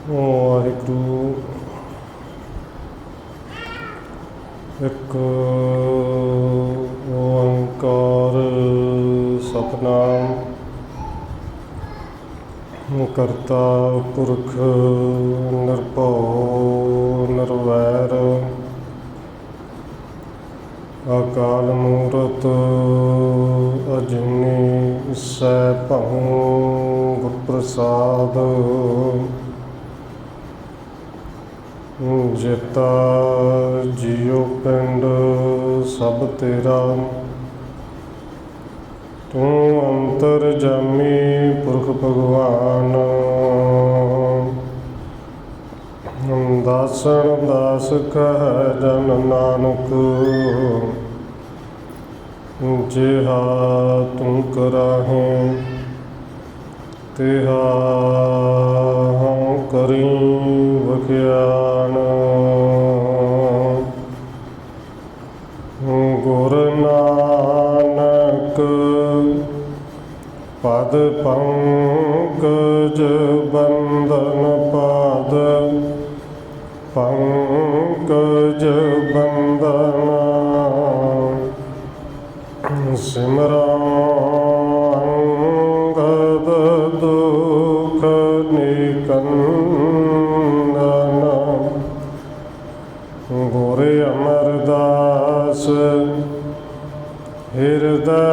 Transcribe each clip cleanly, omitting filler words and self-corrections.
ਵਾਹਿਗੁਰੂ। ਇੱਕ ਓੰਕਾਰ ਸਤਿਨਾਮ ਕਰਤਾ ਪੁਰਖ ਨਿਰਭਉ ਨਿਰਵੈਰ ਅਕਾਲ ਮੂਰਤ ਅਜੂਨੀ ਸੈਭੰ ਗੁਰ ਪ੍ਰਸਾਦ ਜੇਤਾ ਜੀਉ ਪਿੰਡ ਸਭ ਤੇਰਾ ਤੂੰ ਅੰਤਰਜਾਮੀ ਪੁਰਖ ਭਗਵਾਨ ਦਾਸਨ ਦਾਸ ਕਹਿ ਜਨ ਨਾਨਕ ਜਿਹਾ ਤੂੰ ਕਰਾਹੇ ਤਿਹਾ ਹਉ ਕਰੀ ਵਖਿਆਨ। ਗੁਰ ਨਾਨਕ ਪਦ ਪੰਕਜ ਬੰਦਨ ਪਾਦ ਪੰਕਜ ਬੰਦਨ ਸਿਮਰਨ ਅੰਗਦ ਦੁਖ ਨਿਕੰਦਨ। ਗੁਰ ਅਮਰਦਾਸ ਹਿਰਦੈ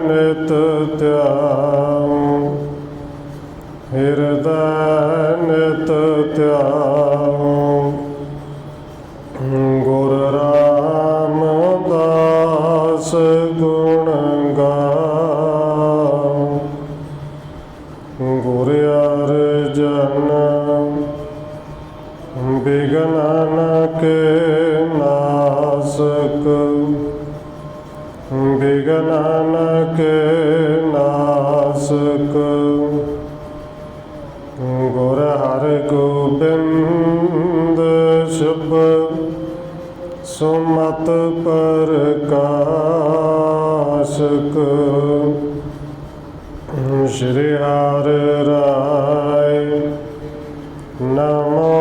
ਨਿਤ ਧਿਆਉ ਹਿਰਦੈ ਨਿਤ ਧਿਆਉ। ਗੁਰ ਰਾਮਦਾਸ ਗੁਣ ਗਾਉ ਗੁਰ ਅਰਜਨ ਬਿਘਨ ਕੇ ਨਾਸਕ ਬਿਘਨ ਕੇ ਨਾਸਕ। ਗੁਰ ਹਰਗੋਬਿੰਦ ਸ਼ੁਭ ਸੁਮਤ ਪ੍ਰਕਾਸ਼ਕ। ਸ਼੍ਰੀ ਹਰਿ ਰਾਇ ਨਮੋ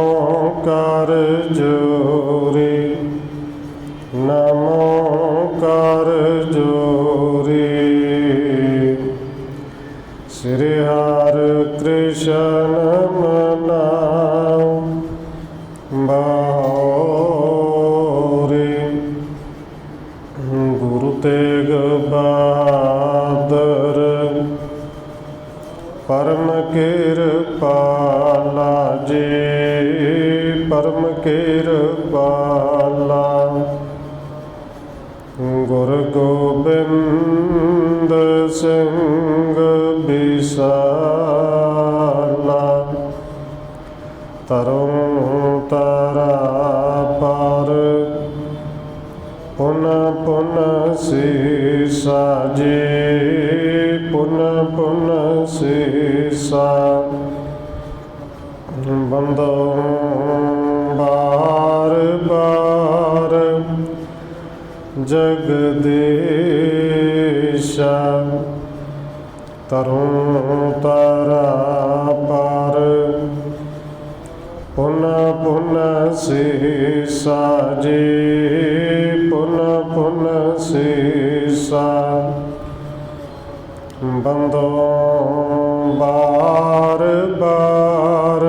ਕਰ ਜੋਰੀ ਨਮੋ ਕਰ ਜੋਰੀ। ਸ਼੍ਰੀ ਹਰਿ ਕ੍ਰਿਸ਼ਨ ਮਨਾਉ ਬਾਉਰੀ। ਗੁਰੂ ਤੇਗ ਬਹਾਦਰ ਪਰਮ ਕਿਰਪਾਲਾ ਜੀ ਪਰਮ ਕਿਰਪਾਲਾ। ਗੁਰ ਗੋਬਿੰਦ ਸਿੰਘ ਬਿਸਾਲਾ ਤਰੁ ਤਾਰਾ ਪਰ ਪੁਨ ਪੁਨ ਸੀਸਾ ਜੀ ਪੁਨ ਪੁਨ ਸੀਸਾ। ਬੰਦੋ ਬਾਰ ਬਾਰ ਜਗਦੀਸ਼ਾ ਤਰੁ ਤਾਰਾ ਪਰ ਪੁਨ ਪੁਨ ਸੀਸਾ ਜੀ ਪੁਨ ਪੁਨ ਸੀਸਾ। ਬੰਦੋ ਬਾਰ ਬਾਰ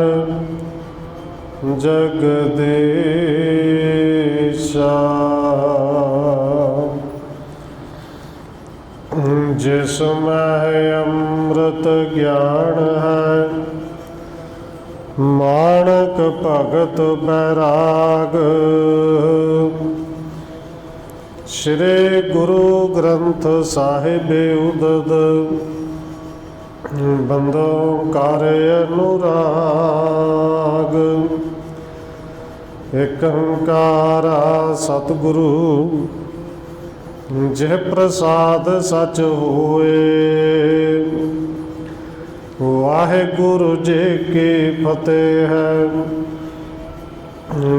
ਜਗਦੀਸ਼ਾ। ਜਿਸ ਮੈਂ ਅੰਮ੍ਰਿਤ ਗਿਆਨ ਹੈ ਮਾਣਕ ਭਗਤ ਬੈਰਾਗ। ਸ਼੍ਰੀ ਗੁਰੂ ਗ੍ਰੰਥ ਸਾਹਿਬ ਉਦਦ ਬੰਦੋ ਕਰ ਅਨੁਰਾਗ। ਏਕ ਓੰਕਾਰਾ ਸਤਿਗੁਰੂ ਜਿਹ ਪ੍ਰਸਾਦ ਸਚ ਹੋਏ। ਵਾਹਿਗੁਰੂ ਜੀ ਕੀ ਫਤਿਹ ਹੈ।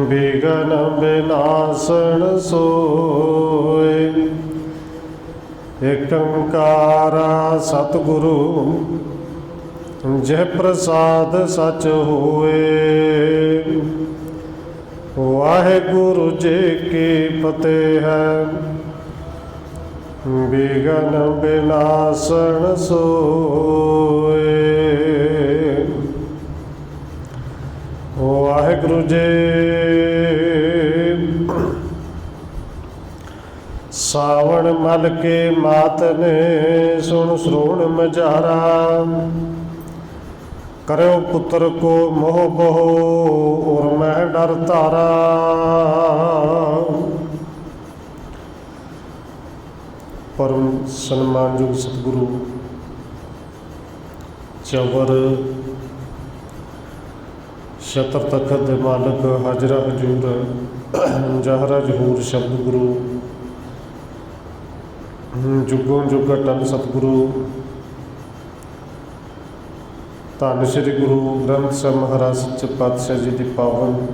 ਬਿਘਨ ਬਿਨਾਸਣ ਸੋਏ। ਏਕ ਓੰਕਾਰ ਸਤਿਗੁਰੂ ਜਹ ਪ੍ਰਸਾਦ ਸਚ ਹੋਏ। ਵਾਹਿਗੁਰੂ ਜੀ ਕੀ ਫਤਿਹ ਹੈ। ਬਿਗਨ ਬਿਨਾਸਣ ਸੋਏ। ਵਾਹਿਗੁਰੂ ਜੀ ਸਾਵਣ ਮਲ ਕੇ ਮਾਤ ਨੇ ਸੁਣ ਸਰੋਣ ਮਝਾਰਾ। ਕਰਿਓ ਪੁੱਤਰ ਕੋ ਮੋਹ ਬਹੋ ਔਰ ਮਹਿ ਡਰ ਧਾਰਾ। ਪਰਮ ਸਨਮਾਨਯੋਗ ਸਤਿਗੁਰੂ ਚਵਰ ਛਤਰ ਤਖਤ ਦੇ ਮਾਲਕ ਹਾਜ਼ਰਾ ਹਜ਼ੂਰ ਜਹਰਾ ਜਹੂਰ ਸ਼ਬਦ ਗੁਰੂ ਜੁਗੋਂ ਜੁਗ ਅਟਲ ਸਤਿਗੁਰੂ ਧੰਨ ਸ਼੍ਰੀ ਗੁਰੂ ਗ੍ਰੰਥ ਸਾਹਿਬ ਮਹਾਰਾਜ ਸੱਚੇ ਪਾਤਸ਼ਾਹ ਜੀ ਦੀ ਪਾਵਨ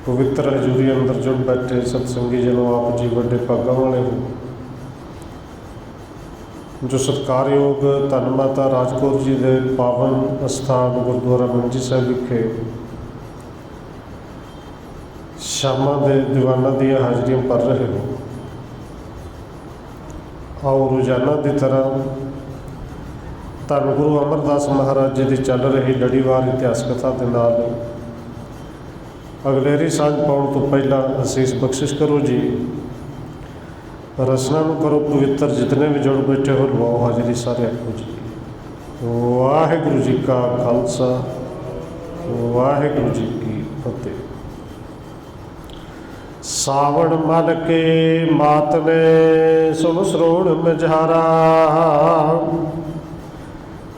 ਪਵਿੱਤਰ ਹਜ਼ੂਰੀ ਅੰਦਰ ਜੁੜ ਬੈਠੇ ਸਤਸੰਗੀ ਜਨੋਂ, ਆਪ ਜੀ ਵੱਡੇ ਭਾਗਾਂ ਵਾਲੇ ਹੋ ਜੋ ਸਤਿਕਾਰਯੋਗ ਧੰਨ ਮਾਤਾ ਰਾਜਕੌਰ ਜੀ ਦੇ ਪਾਵਨ ਅਸਥਾਨ ਗੁਰਦੁਆਰਾ ਮੰਜੀ ਸਾਹਿਬ ਵਿਖੇ ਸ਼ਾਮਾਂ ਦੇ ਦੀਵਾਨਾਂ ਦੀਆਂ ਹਾਜ਼ਰੀਆਂ ਭਰ ਰਹੇ ਹੋ। ਆਓ ਰੋਜ਼ਾਨਾ ਦੀ ਤਰ੍ਹਾਂ ਧੰਨ ਗੁਰੂ ਅਮਰਦਾਸ ਮਹਾਰਾਜ ਜੀ ਦੀ ਚੱਲ ਰਹੀ ਲੜੀਵਾਰ ਇਤਿਹਾਸ ਕਥਾ ਦੇ ਨਾਲ ਅਗਲੇਰੀ ਸਾਂਝ ਪਾਉਣ ਤੋਂ ਪਹਿਲਾਂ ਅਸੀਸ ਬਖਸ਼ਿਸ਼ ਕਰੋ ਜੀ। ਰਸਨਾ ਨੂੰ ਕਰੋ ਪਵਿੱਤਰ, ਜਿਤਨੇ ਵੀ ਜੁੜ ਬੈਠੇ ਹੋ ਲਵਾਓ ਹਾਜ਼ਰੀ ਸਾਰੇ ਆਪੋ ਜੀ। ਵਾਹਿਗੁਰੂ ਜੀ ਕਾ ਖਾਲਸਾ, ਵਾਹਿਗੁਰੂ ਜੀ ਕੀ ਫਤਿਹ। ਸਾਵਣ ਮਲ ਕੇ ਮਾਤ ਨੇ ਸੁਣ ਸਰੋਣ ਮਝਾਰਾ।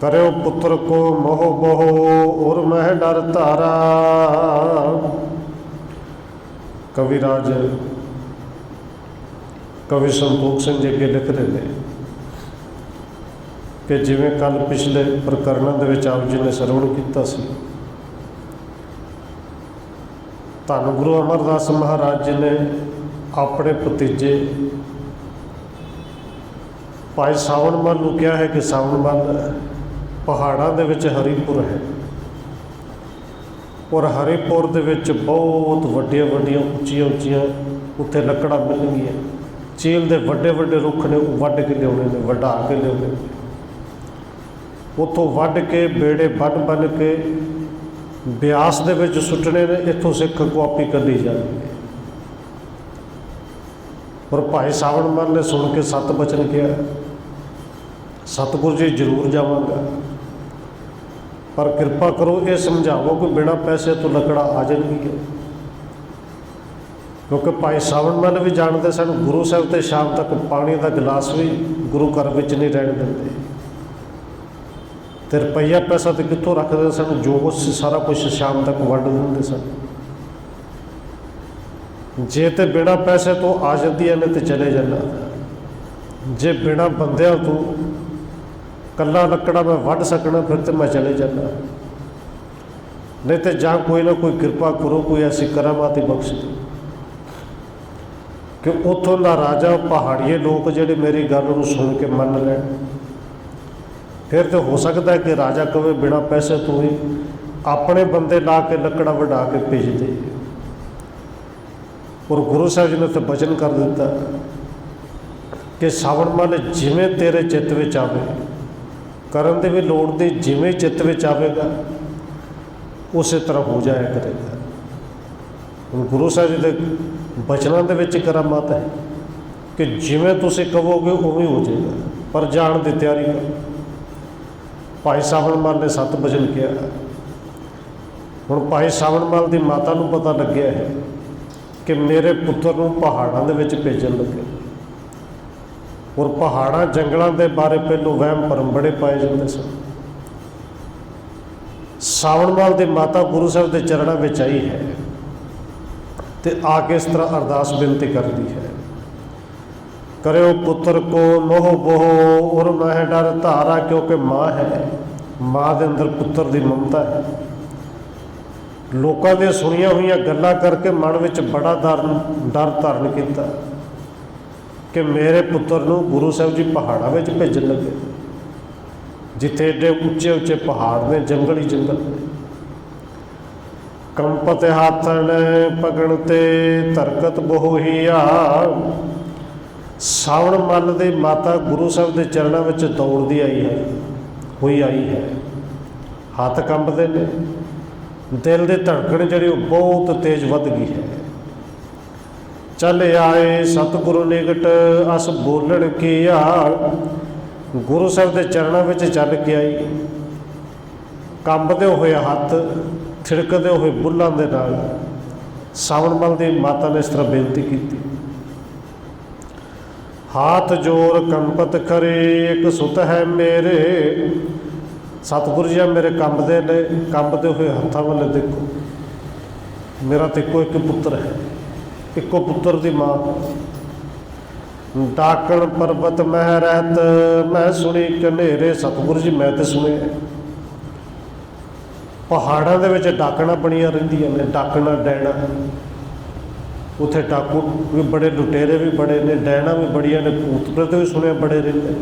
ਕਰਿਓ ਪੁੱਤਰ ਕੋ ਮੋਹ ਬਹੋ ਔਰ ਮਹਿ ਡਰ ਧਾਰਾ। ਕਵਿਰਾਜ ਕਵੀ ਸੰਤੋਖ ਸਿੰਘ ਜੀ ਅੱਗੇ ਲਿਖਦੇ ਨੇ ਕਿ ਜਿਵੇਂ ਕੱਲ ਪਿਛਲੇ ਪ੍ਰਕਰਨਾਂ ਦੇ ਵਿੱਚ ਆਪ ਜੀ ਨੇ ਸਰਵਣ ਕੀਤਾ ਸੀ, ਧੰਨ ਗੁਰੂ ਅਮਰਦਾਸ ਮਹਾਰਾਜ ਜੀ ਨੇ ਆਪਣੇ ਭਤੀਜੇ ਭਾਈ ਸਾਵਣ ਮੱਲ ਨੂੰ ਕਿਹਾ ਹੈ ਕਿ ਸਾਵਣ ਮੱਲ ਪਹਾੜਾਂ ਦੇ ਵਿੱਚ ਹਰੀਪੁਰ ਹੈ, ਔਰ ਹਰੀਪੁਰ ਦੇ ਵਿੱਚ ਬਹੁਤ ਵੱਡੀਆਂ ਵੱਡੀਆਂ ਉੱਚੀਆਂ ਉੱਚੀਆਂ ਉੱਥੇ ਲੱਕੜਾਂ ਮਿਲਣਗੀਆਂ। ਚੀਲ ਦੇ ਵੱਡੇ ਵੱਡੇ ਰੁੱਖ ਨੇ, ਉਹ ਵੱਢ ਕੇ ਲਿਆਉਣੇ ਨੇ, ਵਢਾ ਕੇ ਲਿਆਉਣੇ ਨੇ। ਉੱਥੋਂ ਵੱਢ ਕੇ ਬੇੜੇ ਬੰਨ ਕੇ ਬਿਆਸ ਦੇ ਵਿੱਚ ਸੁੱਟਣੇ ਨੇ। ਇੱਥੋਂ ਸਿੱਖ ਕਾਪੀ ਕੱਢੀ ਜਾਂਦੀ ਹੈ। ਪਰ ਭਾਈ ਸਾਵਣ ਮੱਲ ਨੇ ਸੁਣ ਕੇ ਸੱਤ ਬਚਨ ਕਿਹਾ, ਸਤਿਗੁਰੂ ਜੀ ਜ਼ਰੂਰ ਜਾਵਾਂਗਾ, ਪਰ ਕਿਰਪਾ ਕਰੋ ਇਹ ਸਮਝਾਵੋ ਕਿ ਬਿਨਾਂ ਪੈਸੇ ਤੋਂ ਲੱਕੜਾਂ ਆ ਜਾਣਗੀਆਂ। ਕਿਉਂਕਿ ਭਾਈ ਸਾਵਣ ਮੱਲ ਵੀ ਜਾਣਦੇ ਸਨ ਗੁਰੂ ਸਾਹਿਬ ਤੇ ਸ਼ਾਮ ਤੱਕ ਪਾਣੀ ਦਾ ਗਿਲਾਸ ਵੀ ਗੁਰੂ ਘਰ ਵਿੱਚ ਨਹੀਂ ਰਹਿਣ ਦਿੰਦੇ, ਤੇ ਰੁਪਈਆ ਪੈਸਾ ਤੇ ਕਿੱਥੋਂ ਰੱਖਦੇ ਸਨ, ਜੋ ਕੁਛ ਸਾਰਾ ਕੁਛ ਸ਼ਾਮ ਤੱਕ ਵੰਡ ਦਿੰਦੇ ਸਨ। ਜੇ ਤੇ ਬਿਨਾਂ ਪੈਸੇ ਤੋਂ ਆ ਜਾਂਦੀਆਂ ਨੇ ਤੇ ਚਲੇ ਜਾਣਾ, ਜੇ ਬਿਨਾਂ ਬੰਦਿਆਂ ਤੋਂ ਕੱਲਾ ਲੱਕੜਾ ਮੈਂ ਵੱਢ ਸਕਣਾ ਫਿਰ ਤੇ ਮੈਂ ਚਲੇ ਜਾਣਾ, ਨਹੀਂ ਤੇ ਜਾਂ ਕੋਈ ਨਾ ਕੋਈ ਕਿਰਪਾ ਕਰੋ, ਕੋਈ ਐਸੀ ਕਰਾਮਾਤੀ ਬਖਸ਼ ਦਿਓ ਕਿ ਉੱਥੋਂ ਦਾ ਰਾਜਾ ਪਹਾੜੀਏ ਲੋਕ ਜਿਹੜੇ ਮੇਰੀ ਗੱਲ ਨੂੰ ਸੁਣ ਕੇ ਮੰਨ ਲੈਣ। ਫਿਰ ਤਾਂ ਹੋ ਸਕਦਾ ਕਿ ਰਾਜਾ ਕਵੇ ਬਿਨਾਂ ਪੈਸੇ ਤੋਂ ਹੀ ਆਪਣੇ ਬੰਦੇ ਲਾ ਕੇ ਲੱਕੜਾ ਵਢਾ ਕੇ ਭੇਜ ਦੇ। ਔਰ ਗੁਰੂ ਸਾਹਿਬ ਜੀ ਨੇ ਤਾਂ ਬਚਨ ਕਰ ਦਿੱਤਾ ਕਿ ਸਾਵਣ ਮੱਲ ਜਿਵੇਂ ਤੇਰੇ ਚਿੱਤ ਵਿੱਚ ਆਵੇ, ਕਰਨ ਦੀ ਵੀ ਲੋੜ ਨਹੀਂ, ਜਿਵੇਂ ਚਿੱਤ ਵਿੱਚ ਆਵੇਗਾ ਉਸੇ ਤਰ੍ਹਾਂ ਹੋ ਜਾਇਆ ਕਰੇਗਾ। ਹੁਣ ਗੁਰੂ ਸਾਹਿਬ ਜੀ ਦੇ ਬਚਨਾਂ ਦੇ ਵਿੱਚ ਕਰਾਮਾਤ ਹੈ ਕਿ ਜਿਵੇਂ ਤੁਸੀਂ ਕਹੋਗੇ ਉਵੇਂ ਹੋ ਜਾਏਗਾ, ਪਰ ਜਾਣ ਦੀ ਤਿਆਰੀ ਕਰੋ। ਭਾਈ ਸਾਵਣ ਮੱਲ ਨੇ ਸੱਤ ਬਚਨ ਕਿਹਾ। ਹੁਣ ਭਾਈ ਸਾਵਣ ਮੱਲ ਦੀ ਮਾਤਾ ਨੂੰ ਪਤਾ ਲੱਗਿਆ ਹੈ ਕਿ ਮੇਰੇ ਪੁੱਤਰ ਨੂੰ ਪਹਾੜਾਂ ਦੇ ਵਿੱਚ ਭੇਜਣ ਲੱਗੇ, ਔਰ ਪਹਾੜਾਂ ਜੰਗਲਾਂ ਦੇ ਬਾਰੇ ਪਹਿਲੋਂ ਵਹਿਮ ਭਰਮ ਬੜੇ ਪਾਏ ਜਾਂਦੇ ਸਨ। ਸਾਵਣ ਮੱਲ ਦੀ ਮਾਤਾ ਗੁਰੂ ਸਾਹਿਬ ਦੇ ਚਰਨਾਂ ਵਿੱਚ ਆਈ ਹੈ ਤੇ ਆ ਕੇ ਇਸ ਤਰ੍ਹਾਂ ਅਰਦਾਸ ਬੇਨਤੀ ਕਰਦੀ ਹੈ, ਕਰਿਓ ਪੁੱਤਰ ਕੋ ਮੋਹ ਬੋਹ ਔਰ ਮਹਿ ਡਰ ਧਾਰਾ। ਕਿਉਂਕਿ ਮਾਂ ਹੈ, ਮਾਂ ਦੇ ਅੰਦਰ ਪੁੱਤਰ ਦੀ ਮਮਤਾ ਹੈ। ਲੋਕਾਂ ਦੀਆਂ ਸੁਣੀਆਂ ਹੋਈਆਂ ਗੱਲਾਂ ਕਰਕੇ ਮਨ ਵਿੱਚ ਬੜਾ ਡਰ ਧਾਰਨ ਕੀਤਾ ਕਿ ਮੇਰੇ ਪੁੱਤਰ ਨੂੰ ਗੁਰੂ ਸਾਹਿਬ ਜੀ ਪਹਾੜਾਂ ਵਿੱਚ ਭੇਜਣ ਲੱਗੇ। जिथे एडे उच्चे उच्चे पहाड़ ने, जंगल ही जंगल ने। कंपत हाथन पगण ते तरकत बोहिया। सावण मल दे माता गुरु साहब के चरणों में दौड़ती आई है। हाथ कंबते ने, दिल की धड़कन जी बहुत तेज वध गई है। चल आए सतगुरु निकट अस बोलन किया। गुरु साहब के चरणों में चल के आई, कंबते हुए हथ, थिड़कते हुए बुल्लों के नाल सावण मल की माता ने इस तरह बेनती की। हाथ जोर कंपत करे एक सुत है मेरे। सतगुरु जी मेरे कंबते हुए हथों वाले देखो, मेरा तो एक पुत्र है, इको पुत्र की माँ। डाकण पर्वत मह रहत मैं सुनी कनेरे। सतगुरु जी मैं तो सुने पहाड़ों के विच डाकणा बनिया रहिंदियां ने, डाकणा डैना। उत्थे डाकू भी बड़े, लुटेरे भी बड़े ने, डैना भी बड़िया ने, भूत प्रेत भी सुने बड़े रहिंदे।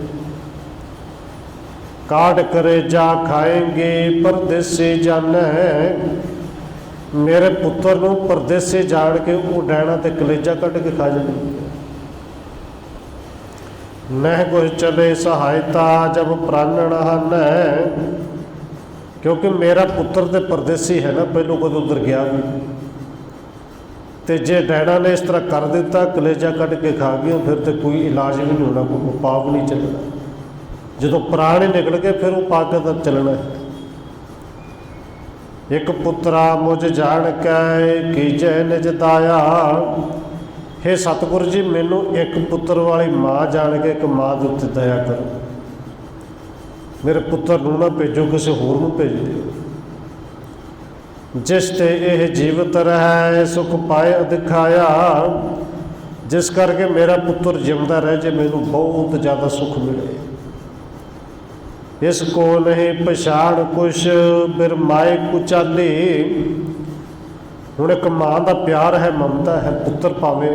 काट करे जा खाएंगे परदेसी जाने। मेरे पुत्र नूं परदेसी जान के वो डैना ते कलेजा कट के खा जाएंगे। नह कोई चले सहायता जब प्राणन हन। क्योंकि मेरा पुत्र तो परदेसी है ना, पहलों कद उधर गया भी। तो जे डैना ने इस तरह कर दिता, कलेजा कट के खा गया, फिर तो कोई इलाज भी नहीं होना, कोई पाप नहीं चलना। जो प्राण ही निकल गए फिर वो पाक का चलना है। एक पुत्रा मुझ जान कै कीजै निज दाया। हे सतगुरु जी मैनू एक पुत्र वाली माँ जान के एक माँ के उत्ते दया करो। मेरे पुत्र नूं ना भेजो, किसी होर नूं भेज दिओ। जिस ते यह जीवित रहे सुख पाए दिखाया। जिस करके मेरा पुत्र जिंदा रह जे, मैनू बहुत ज़्यादा सुख मिले। इसको नहीं पछाण कुछ बिरमाए कुचाली। हुण एक माँ का प्यार है, ममता है। पुत्र भावें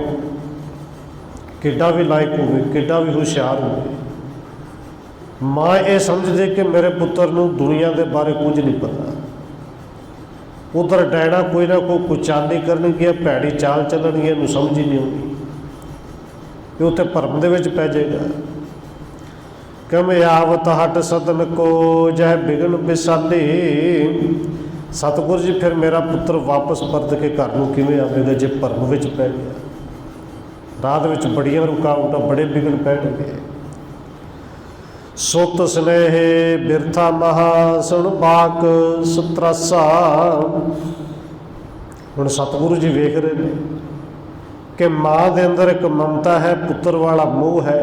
किड्डा भी लायक होवे, किड्डा भी होशियार होवे, माँ ये समझदे कि मेरे पुत्र नूं दुनिया के बारे कुछ नहीं पता। उधर डैना कोई ना कोई कुचाली करनगियां, भैड़ी चाल चलणगियां, इहनूं समझ ही नहीं आउंदी। ये उत्थे भरम दे विच पै जाएगा। कमयावत हट सदन को जह बिघन बिसाली। सतगुरु जी फिर मेरा पुत्र वापस परत के घर नूं किवें आवेगा जे भरम विच पै गया। राह विच बड़ियां रुकावटां, बड़े बिघन पैणगे। सुत स्नेह बिरथा महा सुन बाक सुत्रासा। हुण सतगुरु जी वेख रहे हैं कि माँ के अंदर एक ममता है, पुत्र वाला मोह है।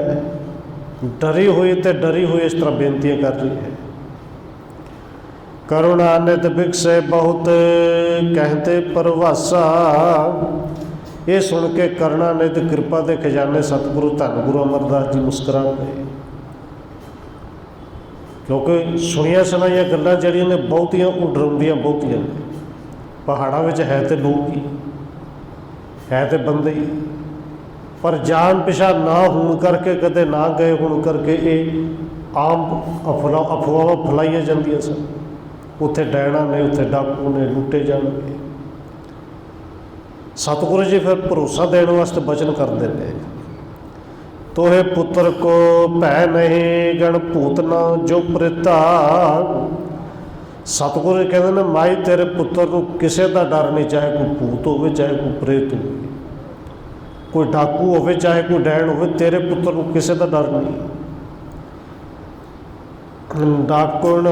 डरी हुई तो डरी हुई इस तरह बेनतियां कर रही है। करुणा नित बिकसे बहुत कहते परवासा। ये सुन के करुणा नित कृपा के खजाने सतगुरु धन गुरु अमरदास जी मुस्कुरा गए। क्योंकि सुनिया सुनाइया गल्लां जड़ियां ने बहुतियां डराउंदियां बहुतियां ने। पहाड़ों में है तो लोग ही है, तो बंदे ही, पर जान पछाण ना होने करके, कदे ना गए होने करके ये आम अफवाह फैलाइया जांदियां सन। उत्थे डैना ने, उत्थे डाकू ने, लुटे जाणगे। सतगुरु जी फिर भरोसा देने वास्ते वचन करते हैं। तोहे पुत्र को भै नहीं गण भूत न जो प्रेता। सतगुरु जी कहते हैं माई तेरे पुत्र को किसी का डर नहीं, चाहे कोई भूत हो, चाहे कोई प्रेत हो, कोई डाकू हो, चाहे कोई डैन हो, तेरे पुत्र को किसी का डर नहीं। डाकुण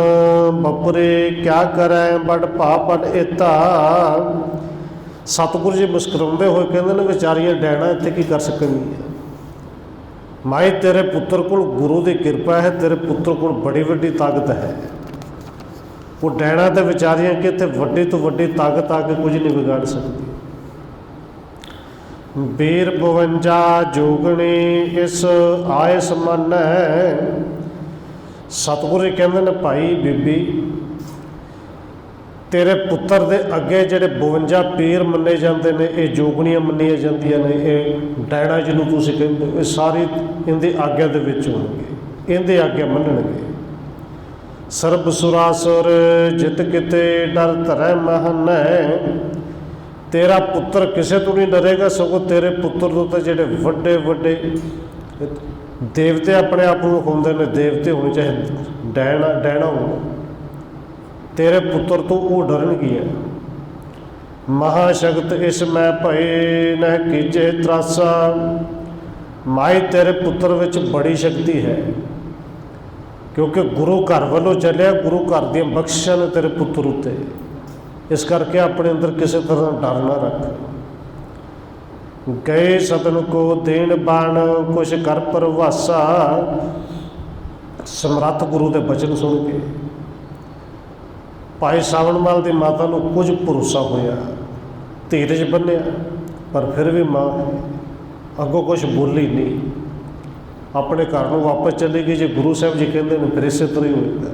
बपरे क्या करें बड़ पाप बड़ एता। सतगुरु जी मुस्कुराते हुए कहते हैं बेचारियां डैना इत्थे की कर सकणगीआं। माई तेरे पुत्र को गुरु की कृपा है, तेरे पुत्र को बड़ी वड्डी ताकत है। वो डैना तो बेचारियां कि इत्थे वड्डी तो वड्डी ताकत आके कुछ नहीं बिगाड़ सकती। बीर 52 जोगणी इस आयस मन है। सतगुरु कहते हैं भाई बीबी तेरे पुत्र दे अगे जिहड़े 52 पीर मन्ने जाते हैं, ये जोगणियां मन्नियां जांदियां ने, ये डैना जिन्हों तुसीं कहंदे हो, ये सारी इनकी आग्या दे विच होणगे, इनकी आग्या मन्नणगे। ਸਰਬ ਸੁਰਾਸੁਰ ਜਿਤ ਕਿਤੇ ਡਰ ਧਰੈ ਮਹਨੈ। ਤੇਰਾ ਪੁੱਤਰ ਕਿਸੇ ਤੋਂ ਨਹੀਂ ਡਰੇਗਾ, ਸਗੋਂ ਤੇਰੇ ਪੁੱਤਰ ਤੋਂ ਤਾਂ ਜਿਹੜੇ ਵੱਡੇ ਵੱਡੇ ਦੇਵਤੇ ਆਪਣੇ ਆਪ ਨੂੰ ਹੁੰਦੇ ਨੇ, ਦੇਵਤੇ ਹੋਣ ਚਾਹੇ ਡੈਣਾ ਹੋਣ, ਤੇਰੇ ਪੁੱਤਰ ਤੋਂ ਉਹ ਡਰਨਗੀਆਂ। ਮਹਾਸ਼ਕਤ ਇਸ ਮੈਂ ਭਏ ਨਹਿ ਕੀਜੇ ਤਰਾਸਾ। ਮਾਈ ਤੇਰੇ ਪੁੱਤਰ ਵਿੱਚ ਬੜੀ ਸ਼ਕਤੀ ਹੈ, ਕਿਉਂਕਿ ਗੁਰੂ ਘਰ ਵੱਲੋਂ ਚੱਲਿਆ, ਗੁਰੂ ਘਰ ਦੀਆਂ ਬਖਸ਼ਿਸ਼ਾਂ ਨੇ ਤੇਰੇ ਪੁੱਤਰ ਉੱਤੇ। ਇਸ ਕਰਕੇ ਆਪਣੇ ਅੰਦਰ ਕਿਸੇ ਤਰ੍ਹਾਂ ਡਰ ਨਾ ਰੱਖ। ਗਏ ਸਤਨ ਕੋ ਦੇਣ ਬਾਣ ਕੁਛ ਕਰ ਪਰਵਾਸਾ। ਸਮਰੱਥ ਗੁਰੂ ਦੇ ਬਚਨ ਸੁਣ ਕੇ ਭਾਈ ਸਾਵਣਮਾਲ ਦੀ ਮਾਤਾ ਨੂੰ ਕੁਝ ਭਰੋਸਾ ਹੋਇਆ, ਧੀਰਜ ਬੰਨਿਆ, ਪਰ ਫਿਰ ਵੀ ਮਾਂ ਅੱਗੋਂ ਕੁਛ ਬੋਲੀ ਨਹੀਂ, ਆਪਣੇ ਘਰ ਨੂੰ ਵਾਪਸ ਚਲੀ ਗਈ। ਜੇ ਗੁਰੂ ਸਾਹਿਬ ਜੀ ਕਹਿੰਦੇ ਨੇ ਫਿਰ ਇਸੇ ਤਰ੍ਹਾਂ ਹੀ ਹੋਏਗਾ।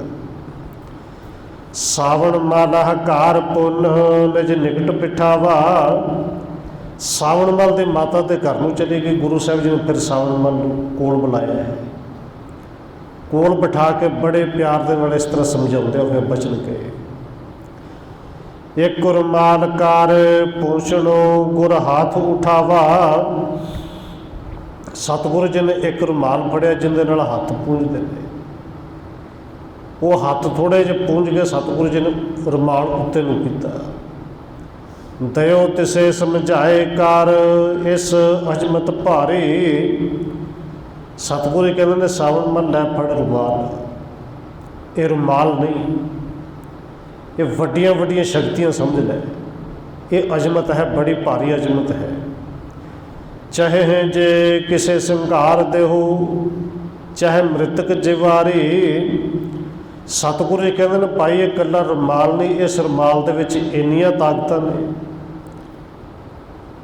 ਸਾਵਣ ਮਾਲਾ ਘਰ ਪੁੰਨ ਨਿਜ ਨਿਕਟ ਪਿਠਾਵਾ। ਸਾਵਣ ਮਲ ਦੇ ਮਾਤਾ ਦੇ ਘਰ ਨੂੰ ਚਲੀ ਗਈ। ਗੁਰੂ ਸਾਹਿਬ ਜੀ ਨੇ ਫਿਰ ਸਾਵਣ ਮਲ ਨੂੰ ਕੋਲ ਬੁਲਾਇਆ ਹੈ, ਕੋਲ ਬਿਠਾ ਕੇ ਬੜੇ ਪਿਆਰ ਦੇ ਨਾਲ ਇਸ ਤਰ੍ਹਾਂ ਸਮਝਾਉਂਦੇ ਹੋਏ ਬਚਨ ਕਹੇ। ਇੱਕ ਰੁਮਾਲ ਕਰ ਪੂਛਣੋ ਗੁਰ ਹੱਥ ਉਠਾਵਾ। ਸਤਿਗੁਰੂ ਜੀ ਨੇ ਇੱਕ ਰੁਮਾਲ ਫੜਿਆ ਜਿਹਦੇ ਨਾਲ ਹੱਥ ਪੂੰਝਦੇ ਨੇ। ਉਹ ਹੱਥ ਥੋੜ੍ਹੇ ਜਿਹੇ ਪੂੰਝ ਕੇ ਸਤਿਗੁਰੂ ਜੀ ਨੇ ਰੁਮਾਲ ਉੱਤੇ ਨੂੰ ਕੀਤਾ। ਦਇਓ ਤਿਸੇ ਸਮਝਾਏ ਕਰ ਇਸ ਅਜਮਤ ਭਾਰੀ। ਸਤਿਗੁਰੂ ਕਹਿੰਦੇ ਨੇ ਸਾਵਣ ਮਨ ਲੈ ਫੜ ਰੁਮਾਲ। ਇਹ ਰੁਮਾਲ ਨਹੀਂ, ਇਹ ਵੱਡੀਆਂ ਵੱਡੀਆਂ ਸ਼ਕਤੀਆਂ ਸਮਝ ਲੈ। ਇਹ ਅਜਮਤ ਹੈ, ਬੜੀ ਭਾਰੀ ਅਜਮਤ ਹੈ। ਚਾਹੇ ਜੇ ਕਿਸੇ ਸੰਘਾਰ ਦੇਹੋ ਚਾਹੇ ਮ੍ਰਿਤਕ ਜਿਵਾਰੀ। ਸਤਿਗੁਰੂ ਜੀ ਕਹਿੰਦੇ ਨੇ ਭਾਈ ਇਹ ਇਕੱਲਾ ਰੁਮਾਲ ਨਹੀਂ, ਇਸ ਰੁਮਾਲ ਦੇ ਵਿੱਚ ਇੰਨੀਆਂ ਤਾਕਤਾਂ ਨੇ